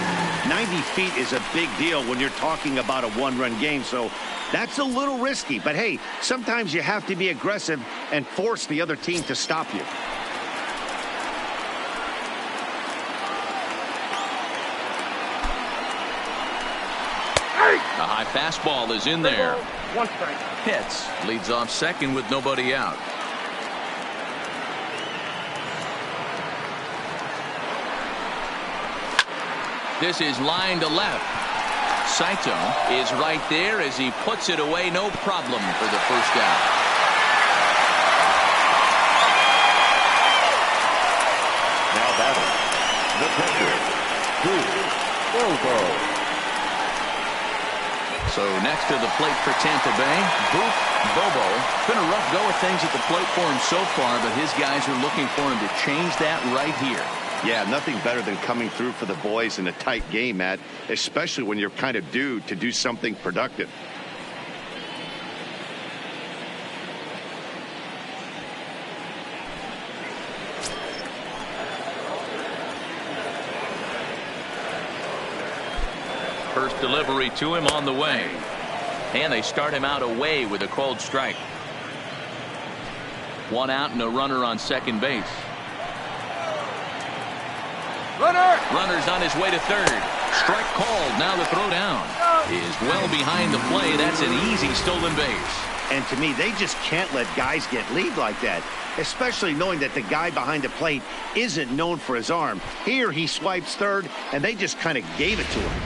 90 feet is a big deal when you're talking about a 1-run game, so that's a little risky. But hey, sometimes you have to be aggressive and force the other team to stop you. A high fastball is in there. 1 strike. Pitts leads off second with nobody out. This is line to left. Saito is right there as he puts it away, no problem for the first out. Now batting, the pitcher, Bobo. So next to the plate for Tampa Bay, Booth Bobo. It's been a rough go of things at the plate for him so far, but his guys are looking for him to change that right here. Yeah, nothing better than coming through for the boys in a tight game, Matt, especially when you're kind of due to do something productive. First delivery to him on the way. And they start him out away with a called strike. 1 out and a runner on second base. Runner's on his way to third. Strike called. Now the throw down is well behind the play. That's an easy stolen base. And to me, they just can't let guys get lead like that, especially knowing that the guy behind the plate isn't known for his arm. Here he swipes third, and they just kind of gave it to him.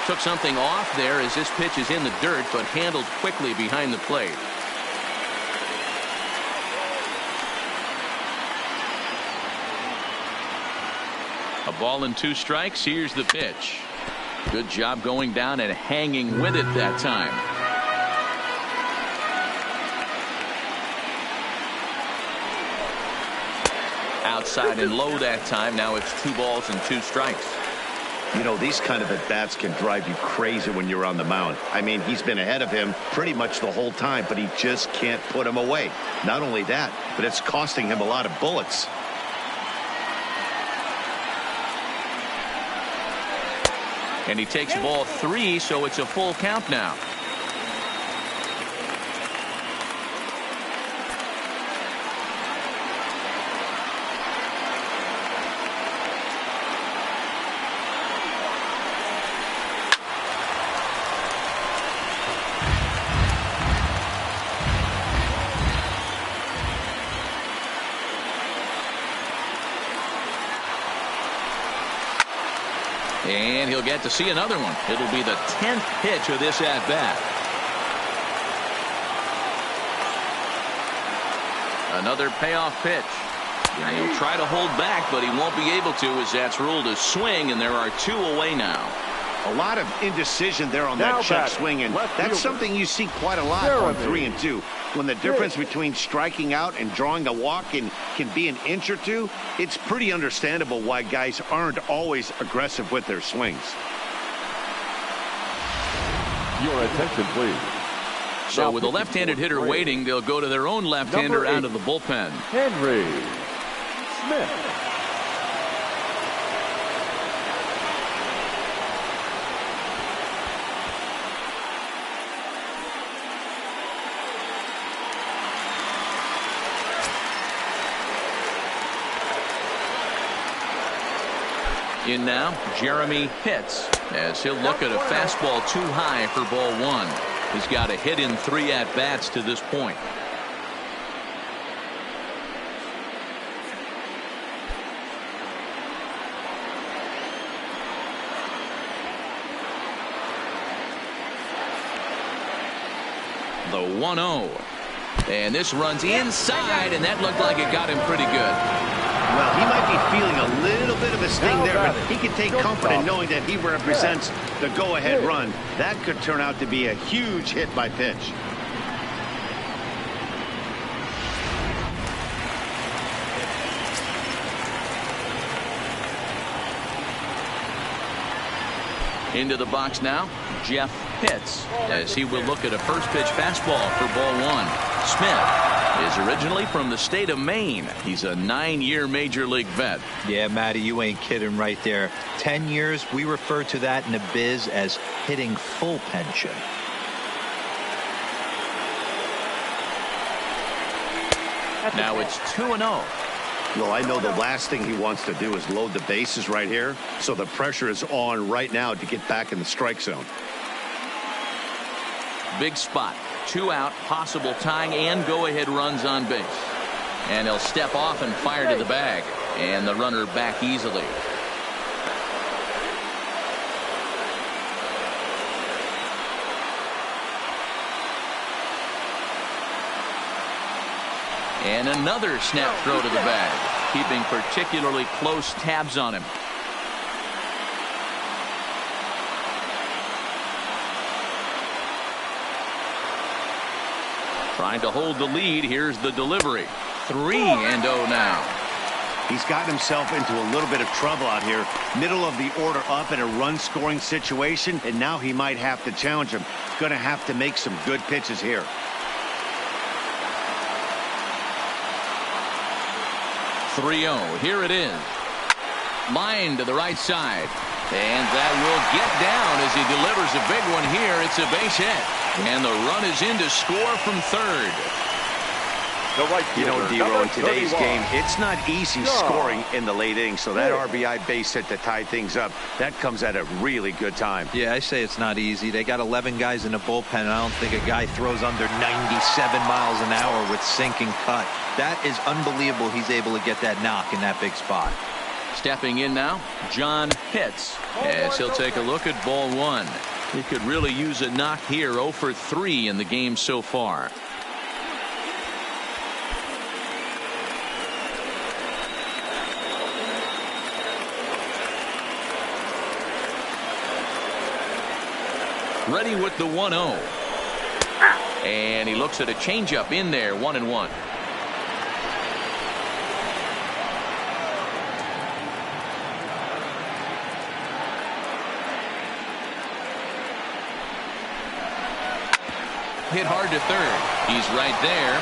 Took something off there as this pitch is in the dirt, but handled quickly behind the plate. A ball and 2 strikes. Here's the pitch. Good job going down and hanging with it that time. Outside and low that time. Now it's 2 balls and 2 strikes. You know, these kind of at-bats can drive you crazy when you're on the mound. I mean, he's been ahead of him pretty much the whole time, but he just can't put him away. Not only that, but it's costing him a lot of bullets. And he takes ball 3, so it's a full count now. And he'll get to see another one. It'll be the 10th pitch of this at-bat. Another payoff pitch. And he'll try to hold back, but he won't be able to as that's ruled a swing, and there are 2 away now. A lot of indecision there on that check swing, and that's something you see quite a lot on 3 and 2. When the difference between striking out and drawing a walk can be an inch or 2, it's pretty understandable why guys aren't always aggressive with their swings. Your attention, please. So with a left-handed hitter waiting, they'll go to their own left-hander out of the bullpen. Henry Smith. In now, Jeremy Pitts, as he'll look at a fastball too high for ball 1. He's got a hit in 3 at-bats to this point. The 1-0. And this runs inside, and that looked like it got him pretty good. Well, he might be feeling a little bit of a sting there, but he can take comfort in knowing that he represents the go-ahead run. That could turn out to be a huge hit by pitch. Into the box now, Jeff Pitts, as he will look at a first pitch fastball for ball one. Smith is originally from the state of Maine. He's a 9-year major league vet. Yeah, Matty, you ain't kidding right there. 10 years, we refer to that in the biz as hitting full pension. Now it's 2-0. Well, I know the last thing he wants to do is load the bases right here, so the pressure is on right now to get back in the strike zone. Big spot. 2 out, possible tying and go-ahead runs on base. And he'll step off and fire to the bag. And the runner back easily. And another snap throw to the bag, keeping particularly close tabs on him. Trying to hold the lead. Here's the delivery. 3-0 now. He's gotten himself into a little bit of trouble out here. Middle of the order up in a run-scoring situation, and now he might have to challenge him. Going to have to make some good pitches here. 3-0. Here it is. Line to the right side. And that will get down as he delivers a big one here. It's a base hit. And the run is in to score from third. You know, Dero, in today's game, it's not easy scoring in the late innings. So that RBI base hit to tie things up, that comes at a really good time. Yeah, I say it's not easy. They got 11 guys in the bullpen, and I don't think a guy throws under 97 miles an hour with sinking cut. That is unbelievable. He's able to get that knock in that big spot. Stepping in now, John Pitts, as he'll take a look at ball one. He could really use a knock here. 0 for 3 in the game so far. Ready with the 1-0. And he looks at a changeup in there. 1-1. Hit hard to third. He's right there.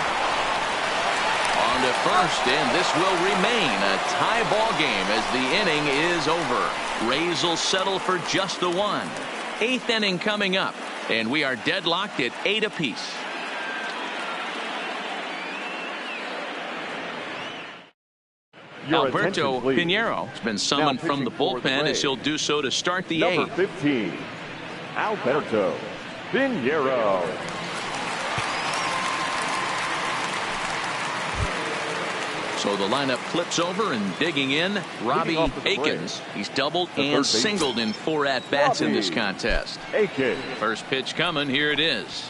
On to first, and this will remain a tie ball game as the inning is over. Rays will settle for just the one. 8th inning coming up, and we are deadlocked at 8 apiece. Alberto Pinheiro has been summoned from the bullpen as he'll do so to start the 8th. Number 15, Alberto Pinheiro. So the lineup flips over, and digging in, Robbie Akins. He's doubled and singled in 4 at-bats in this contest. First pitch coming. Here it is.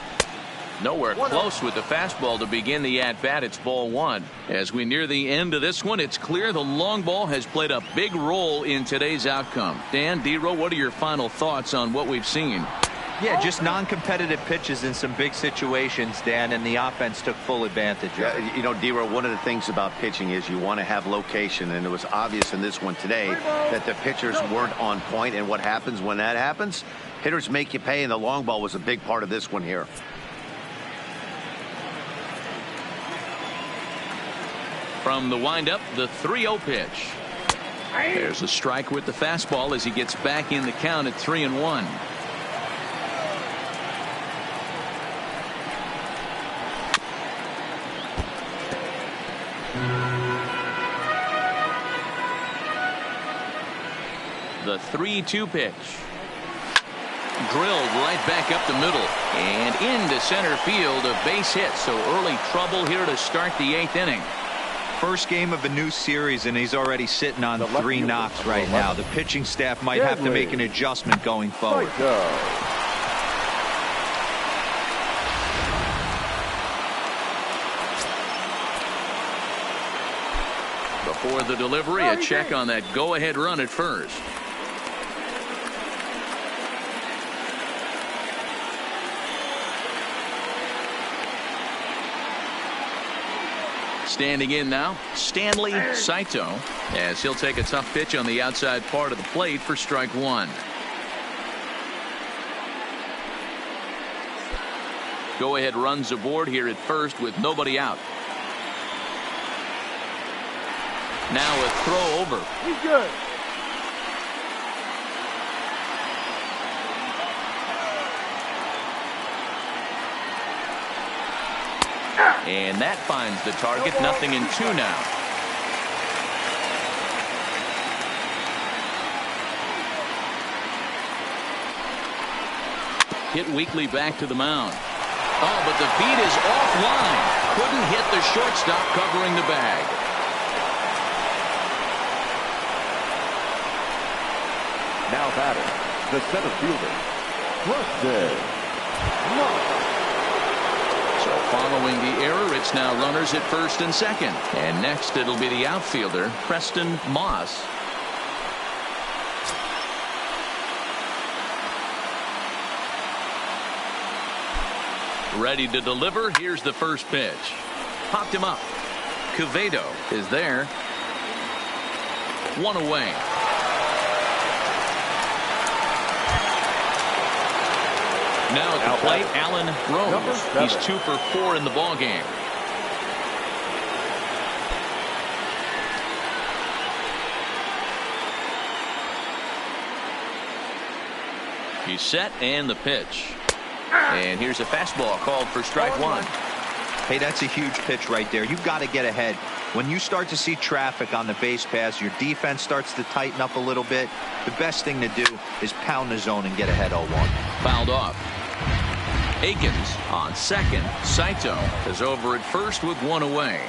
Nowhere close with the fastball to begin the at-bat. It's ball one. As we near the end of this one, it's clear the long ball has played a big role in today's outcome. Dan, Dero, what are your final thoughts on what we've seen? Yeah, just non-competitive pitches in some big situations, Dan, and the offense took full advantage of it. You know, Dero, one of the things about pitching is you want to have location, and it was obvious in this one today that the pitchers weren't on point, and what happens when that happens? Hitters make you pay, and the long ball was a big part of this one here. From the windup, the 3-0 pitch. There's a strike with the fastball as he gets back in the count at 3-1. The 3-2 pitch. Drilled right back up the middle and into center field. A base hit, so early trouble here to start the 8th inning. First game of a new series, and he's already sitting on 3 knocks right now. The pitching staff might have to make an adjustment going forward. Before the delivery, a check on that go-ahead run at first. Standing in now, Stanley Saito, as he'll take a tough pitch on the outside part of the plate for strike one. Go ahead runs aboard here at first with nobody out. Now a throw over. He's good. And that finds the target. 0-2 now. Hit weakly back to the mound. Oh, but the feed is offline. Couldn't hit the shortstop covering the bag. Now batting, the center fielder, Preston Moss. So following the error, it's now runners at first and second. And next it'll be the outfielder, Preston Moss. Ready to deliver. Here's the first pitch. Popped him up. Quevedo is there. 1 away. Now at the plate, Allen Rose. He's 2 for 4 in the ballgame. He's set, and the pitch. And here's a fastball called for strike 1. Hey, that's a huge pitch right there. You've got to get ahead. When you start to see traffic on the base pass, your defense starts to tighten up a little bit. The best thing to do is pound the zone and get ahead 0-1. Fouled off. Akins on second. Saito is over at first with 1 away.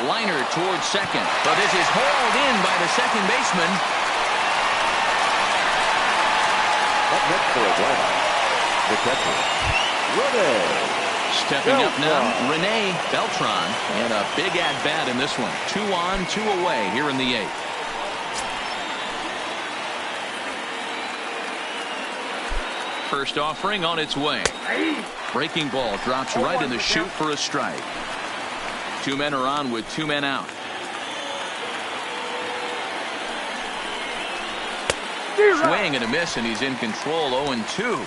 Liner towards second, but this is hauled in by the second baseman. Up next for Atlanta, the catcher, Rene. Stepping up now, Rene Beltran, and a big at-bat in this one. 2 on, 2 away here in the 8th. First offering on its way. Breaking ball drops right in the chute for a strike. 2 men are on with 2 men out. Swing and a miss, and he's in control. 0-2.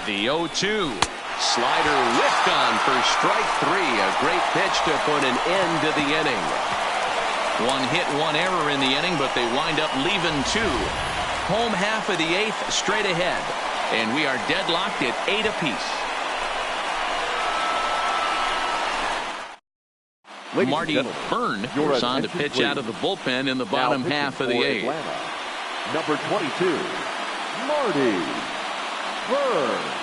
The 0-2. Slider whiffed on for strike 3. A great pitch to put an end to the inning. 1 hit, 1 error in the inning, but they wind up leaving 2. Home half of the 8th straight ahead. And we are deadlocked at 8 apiece. Marty Byrne is on to pitch out of the bullpen in the bottom half of the 8th. Atlanta, number 22, Marty Byrne.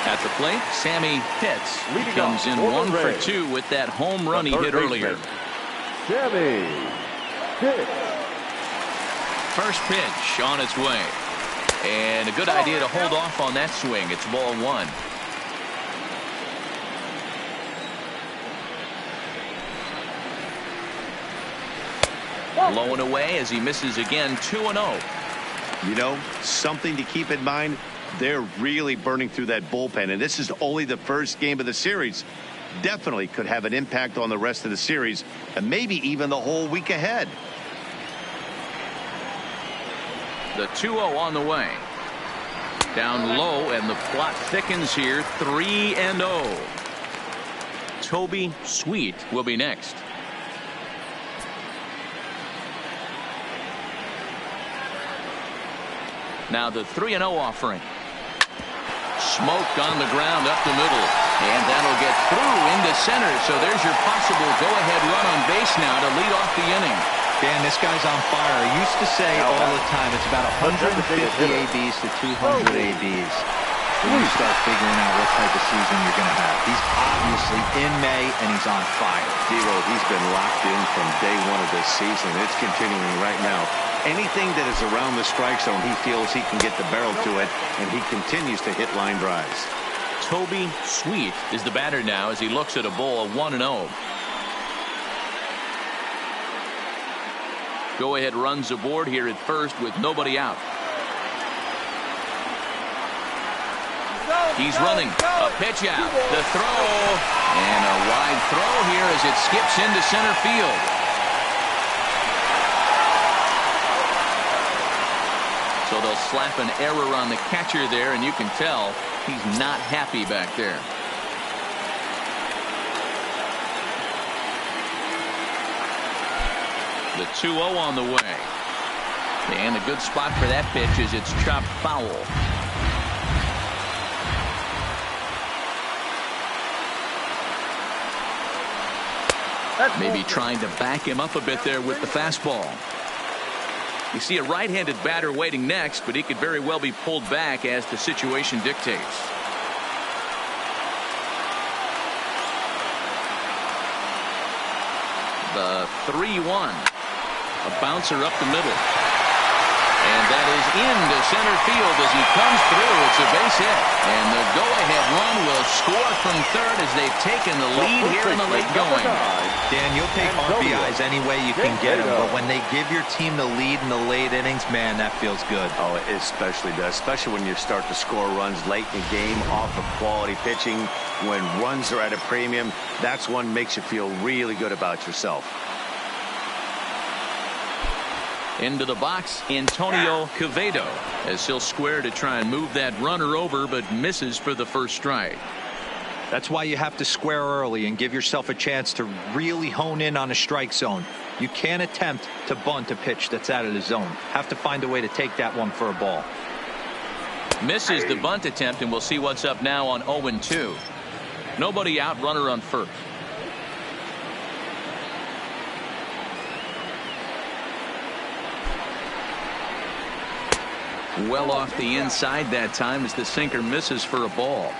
At the plate, Sammy Pitts comes in 1 for 2 with that home run he hit earlier. Sammy Pitts. First pitch on its way. And a good idea to hold off on that swing. It's ball 1. Low and away as he misses again. 2-0. You know, something to keep in mind. They're really burning through that bullpen, and this is only the first game of the series. Definitely could have an impact on the rest of the series, and maybe even the whole week ahead. The 2-0 on the way. Down low, and the plot thickens here. 3-0. Toby Sweet will be next. Now the 3-0 offering. Smoked on the ground up the middle. And that'll get through into center. So there's your possible go-ahead run on base now to lead off the inning. Dan, this guy's on fire. I used to say all the time it's about 150 ABs to 200 ABs. When you start figuring out what type of season you're going to have. He's obviously in May, and he's on fire. Zero, he's been locked in from day 1 of this season. It's continuing right now. Anything that is around the strike zone, he feels he can get the barrel to it, and he continues to hit line drives. Toby Sweet is the batter now as he looks at a ball 1-0. Go ahead runs aboard here at first with nobody out. He's running a pitch out, the throw, and a wide throw here as it skips into center field. So they'll slap an error on the catcher there, and you can tell he's not happy back there. The 2-0 on the way. And a good spot for that pitch as it's chopped foul. Maybe trying to back him up a bit there with the fastball. You see a right-handed batter waiting next, but he could very well be pulled back as the situation dictates. The 3-1. A bouncer up the middle. And that is into center field as he comes through. It's a base hit. And the go-ahead run will score from third as they've taken the lead here in the late going. Dan, you'll take RBIs any way you can get them, but when they give your team the lead in the late innings, man, that feels good. Oh, it especially does, especially when you start to score runs late in the game off of quality pitching. When runs are at a premium, that's one makes you feel really good about yourself. Into the box, Antonio Quevedo, as he'll square to try and move that runner over, but misses for the first strike. That's why you have to square early and give yourself a chance to really hone in on a strike zone. You can't attempt to bunt a pitch that's out of the zone. Have to find a way to take that one for a ball. Misses the bunt attempt, and we'll see what's up now on 0-2. Nobody out, runner on first. Well off the inside that time as the sinker misses for a ball.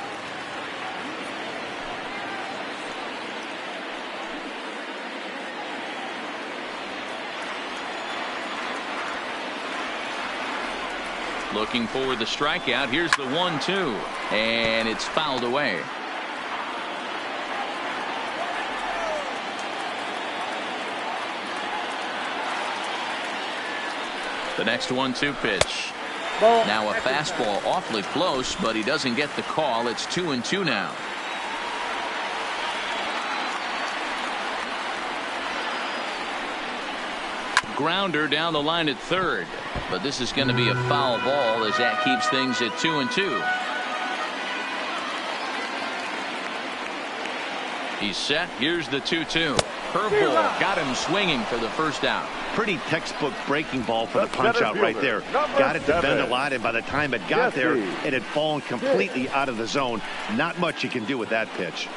Looking for the strikeout. Here's the 1-2, and it's fouled away. The next 1-2 pitch. Now a fastball awfully close, but he doesn't get the call. It's 2-2 now. Grounder down the line at third, but this is going to be a foul ball as that keeps things at 2-2. He's set. Here's the 2-2. Curveball got him swinging for the first out. Pretty textbook breaking ball for the punch out right there. Got it to bend a lot, and by the time it got there, it had fallen completely out of the zone. Not much you can do with that pitch.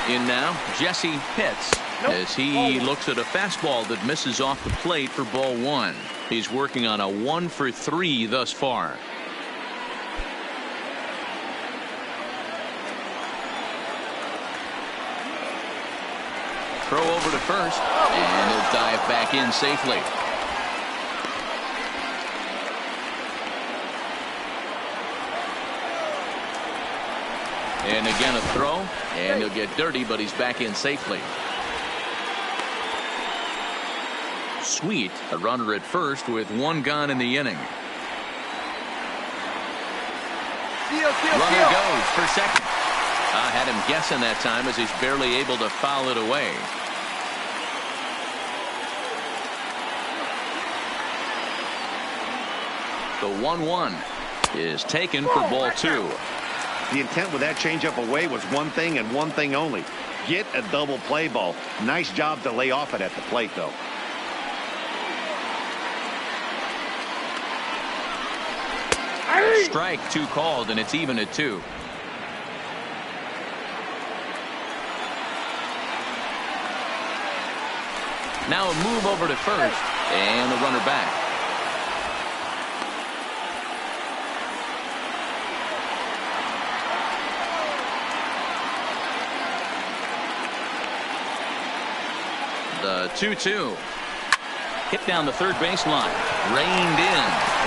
In now, Jesse Pitts, as he looks at a fastball that misses off the plate for ball one. He's working on a 1-for-3 thus far. Throw over to first, and he'll dive back in safely. And again a throw, and he'll get dirty, but he's back in safely. Sweet, a runner at first with one gone in the inning. Runner goes for second. I had him guessing that time as he's barely able to foul it away. The 1-1 is taken for ball two. The intent with that changeup away was one thing and one thing only. Get a double play ball. Nice job to lay off it at the plate, though. Strike two called, and it's even at 2. Now a move over to first, and the runner back. The 2-2. Hit down the third baseline. Reined in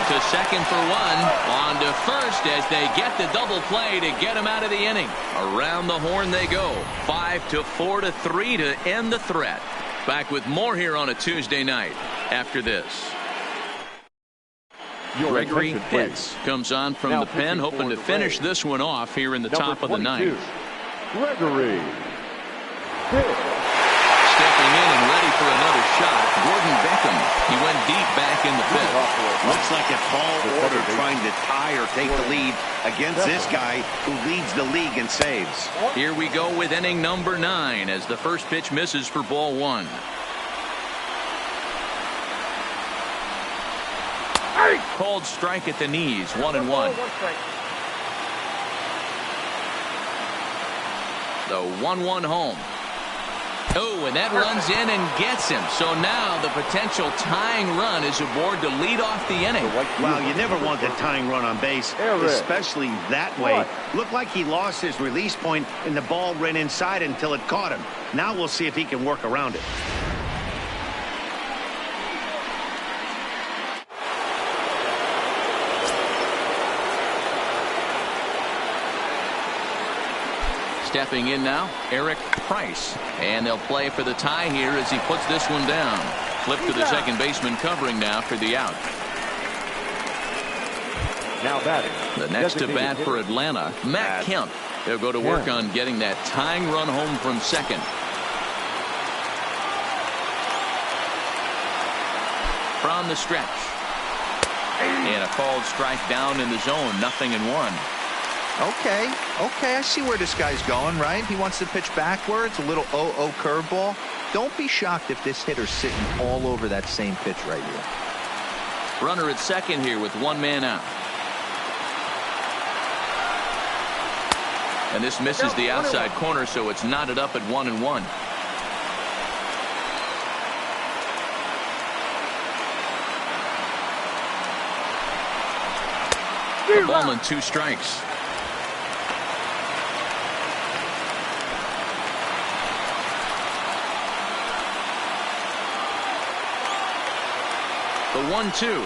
to second for one. On to first as they get the double play to get him out of the inning. Around the horn they go. 5-4-3 to end the threat. Back with more here on a Tuesday night after this. Gregory Hitz comes on from the pen, hoping to finish this one off here in the top of the ninth. Gregory Hitz. Stepping in and ready for another shot, Gordon Beckham. He went deep back in the fifth. Looks like a tall order trying to tie or take the lead against this guy who leads the league in saves. Here we go with inning number 9 as the first pitch misses for ball 1. Called strike at the knees, 1-1. The 1-1 home. Oh, and that runs in and gets him. So now the potential tying run is aboard to lead off the inning. Well, you never want the tying run on base, especially that way. Looked like he lost his release point and the ball ran inside until it caught him. Now we'll see if he can work around it. Stepping in now, Eric Price. And they'll play for the tie here as he puts this one down. Flip to the second baseman covering now for the out. Now batting. The next to bat for Atlanta, Matt Kemp. They'll go to work on getting that tying run home from second. From the stretch. And a called strike down in the zone, 0-1. Okay, I see where this guy's going, right? He wants to pitch backwards, a little 0-0 curveball. Don't be shocked if this hitter's sitting all over that same pitch right here. Runner at second here with one man out. And this misses the outside corner, so it's knotted up at 1-1. A ball and 2 strikes. The 1-2.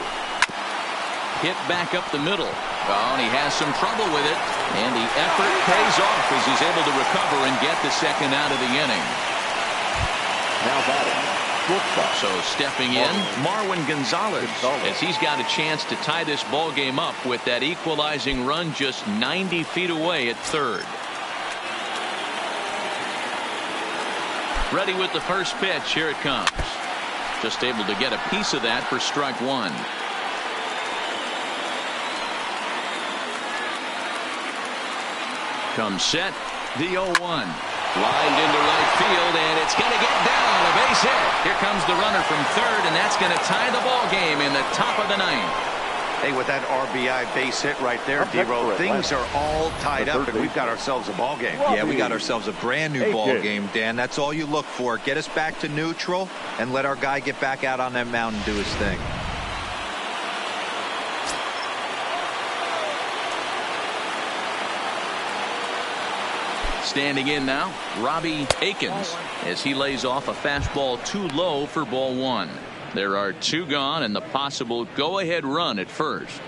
Hit back up the middle. Oh, and he has some trouble with it. And the effort pays off as he's able to recover and get the second out of the inning. Now batting. So stepping in, Marwin Gonzalez, as he's got a chance to tie this ball game up with that equalizing run just 90 feet away at third. Ready with the first pitch. Here it comes. Just able to get a piece of that for strike 1. Comes set. The 0-1. Lined into right field, and it's going to get down. A base hit. Here comes the runner from third, and that's going to tie the ball game in the top of the ninth. Hey, with that RBI base hit right there, D-Row, things are all tied up, and we've got ourselves a ball game. Yeah, we got ourselves a brand new ball game, Dan. That's all you look for. Get us back to neutral and let our guy get back out on that mound and do his thing. Standing in now, Robbie Akins, as he lays off a fastball too low for ball 1. There are 2 gone and the possible go-ahead run at first.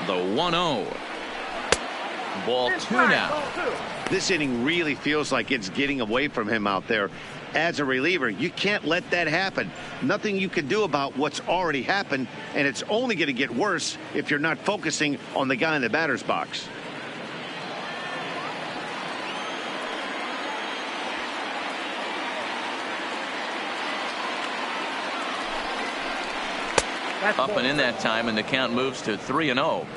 The 1-0. Ball 2 now. This inning really feels like it's getting away from him out there. As a reliever, you can't let that happen. Nothing you can do about what's already happened, and it's only going to get worse if you're not focusing on the guy in the batter's box. Up and in that time, and the count moves to 3-0.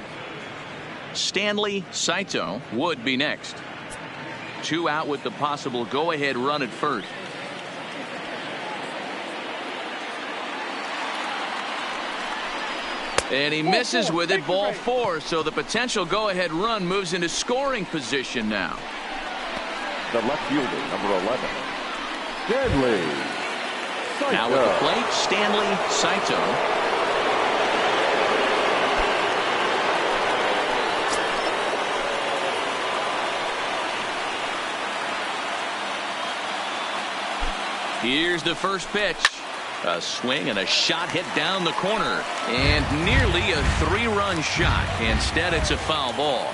Stanley Saito would be next. 2 out with the possible go-ahead run at first. And he misses with it, ball 4, so the potential go-ahead run moves into scoring position now. The left fielder, number 11, Stanley Saito. Now at the plate, Stanley Saito. Here's the first pitch. A swing and a shot hit down the corner. And nearly a 3-run shot. Instead, it's a foul ball.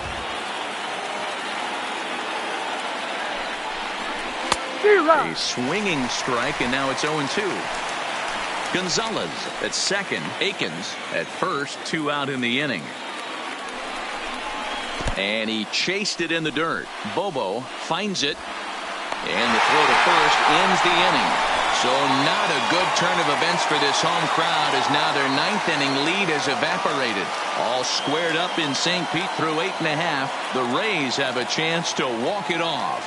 A swinging strike, and now it's 0-2. Gonzalez at second. Akins at first. 2 out in the inning. And he chased it in the dirt. Bobo finds it. And the throw to first ends the inning. So not a good turn of events for this home crowd, as now their 9th inning lead has evaporated. All squared up in St. Pete through 8.5. The Rays have a chance to walk it off.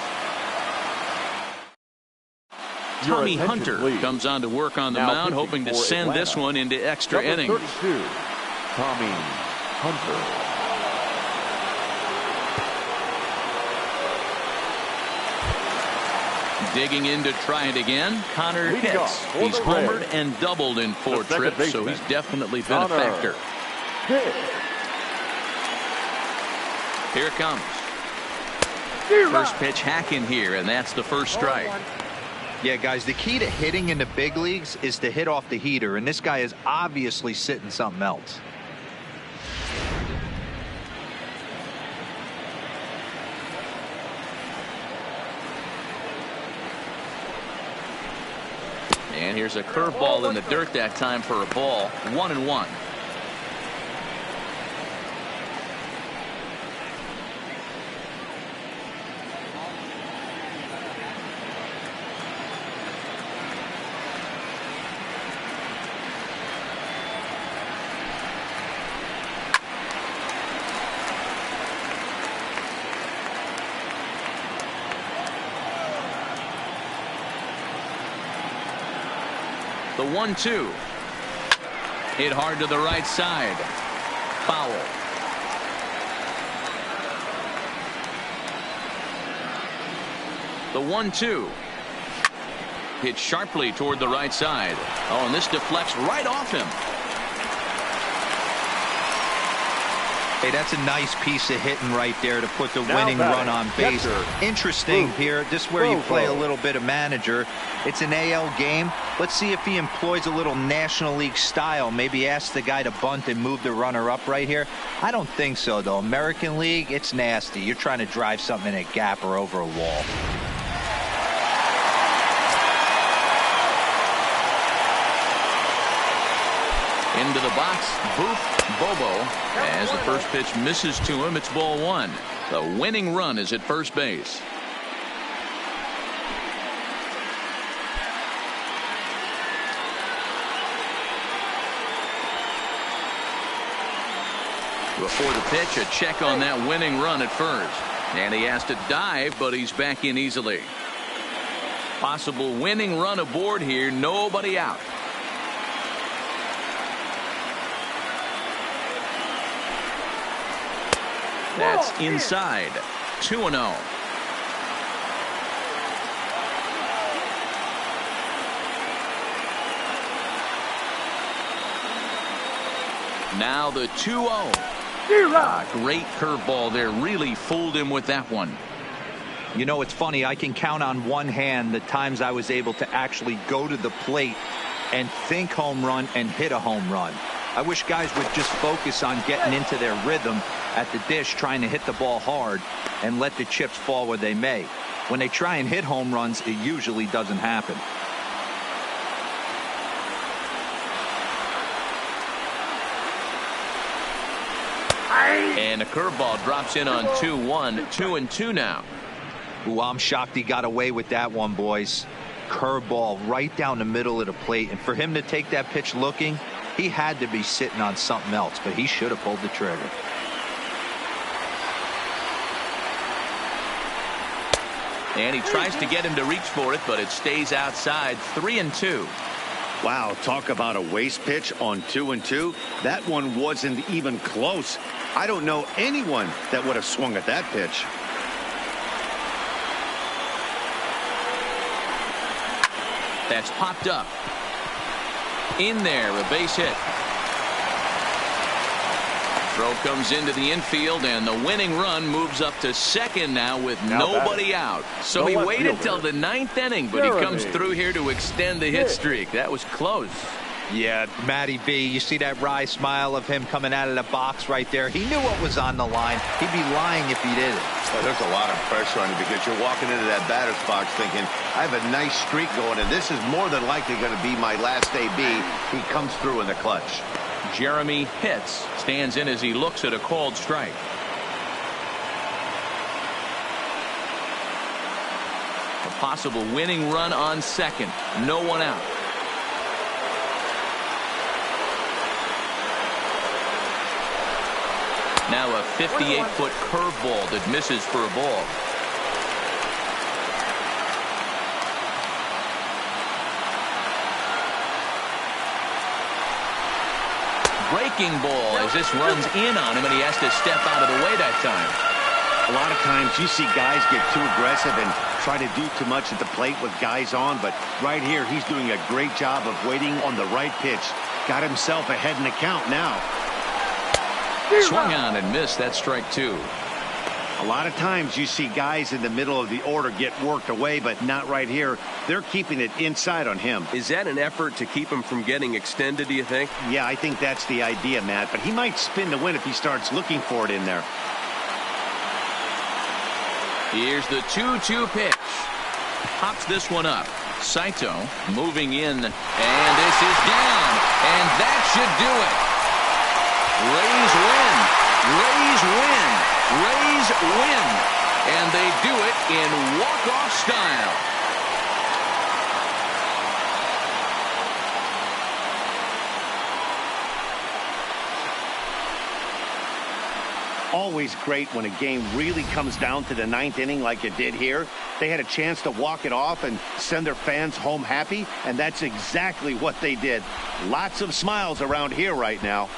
Tommy Hunter comes on to work on the mound, hoping to send this one into extra innings. 32, Tommy Hunter. Digging in to try it again. Connor hits. He's homered and doubled in 4 trips, so he's definitely been a factor. Here it comes. First pitch hack in here, and that's the first strike. Yeah, guys, the key to hitting in the big leagues is to hit off the heater, and this guy is obviously sitting something else. And here's a curveball in the dirt that time for a ball. 1-1. The 1-2. Hit hard to the right side. Foul. The 1-2. Hit sharply toward the right side. Oh, and this deflects right off him. Hey, that's a nice piece of hitting right there to put the winning run on base. Interesting here, this is where you play a little bit of manager. It's an AL game. Let's see if he employs a little National League style. Maybe ask the guy to bunt and move the runner up right here. I don't think so, though. American League, it's nasty. You're trying to drive something in a gap or over a wall. Into the box, Booth. Bobo, as the first pitch misses to him, it's ball 1. The winning run is at first base. Before the pitch, a check on that winning run at first. And he has to dive, but he's back in easily. Possible winning run aboard here, nobody out. That's inside. 2-0. Now the 2-0. Great curveball there. Really fooled him with that one. You know, it's funny. I can count on one hand the times I was able to actually go to the plate and think home run and hit a home run. I wish guys would just focus on getting into their rhythm at the dish, trying to hit the ball hard and let the chips fall where they may. When they try and hit home runs, it usually doesn't happen. And a curveball drops in on 2-1. 2-2 now. Ooh, I'm shocked he got away with that one, boys. Curveball right down the middle of the plate, and for him to take that pitch looking, he had to be sitting on something else, but he should have pulled the trigger. And he tries to get him to reach for it, but it stays outside. 3-2. Wow, talk about a waste pitch on 2-2. That one wasn't even close. I don't know anyone that would have swung at that pitch. That's popped up. In there, a base hit. Throw comes into the infield, and the winning run moves up to second now with nobody out. So he waited till the 9th inning, but he comes through here to extend the hit streak. That was close. Yeah, Matty B, you see that wry smile of him coming out of the box right there. He knew what was on the line. He'd be lying if he didn't. Well, there's a lot of pressure on you because you're walking into that batter's box thinking, I have a nice streak going, and this is more than likely going to be my last AB. He comes through in the clutch. Jeremy Pitts stands in as he looks at a called strike. A possible winning run on second. No one out. Now a 58-foot curveball that misses for a ball. Breaking ball as this runs in on him, and he has to step out of the way that time. A lot of times you see guys get too aggressive and try to do too much at the plate with guys on, but right here he's doing a great job of waiting on the right pitch. Got himself ahead in the count now. Swung on and missed. That strike two. A lot of times you see guys in the middle of the order get worked away, but not right here. They're keeping it inside on him. Is that an effort to keep him from getting extended, do you think? Yeah, I think that's the idea, Matt, but he might spin to win if he starts looking for it in there. Here's the 2-2 pitch. Pops this one up. Saito moving in, and this is down, and that should do it. Rays win. Rays win. Rays win. And they do it in walk-off style. Always great when a game really comes down to the 9th inning like it did here. They had a chance to walk it off and send their fans home happy, and that's exactly what they did. Lots of smiles around here right now.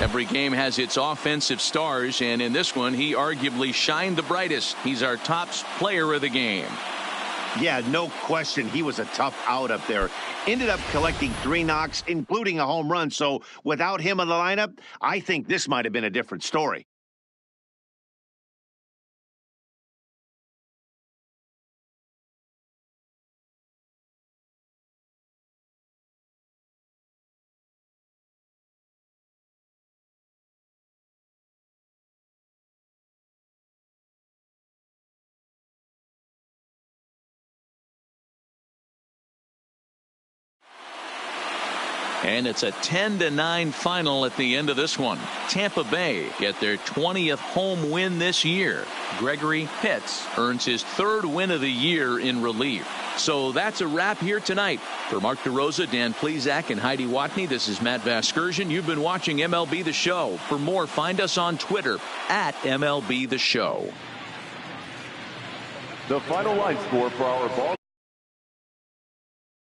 Every game has its offensive stars, and in this one, he arguably shined the brightest. He's our top player of the game. Yeah, no question. He was a tough out up there. Ended up collecting 3 knocks, including a home run. So without him in the lineup, I think this might have been a different story. And it's a 10-9 final at the end of this one. Tampa Bay get their 20th home win this year. Gregory Pitts earns his 3rd win of the year in relief. So that's a wrap here tonight. For Mark DeRosa, Dan Plesac, and Heidi Watney, this is Matt Vasgersian. You've been watching MLB The Show. For more, find us on Twitter at MLB The Show. The final line score for our ball.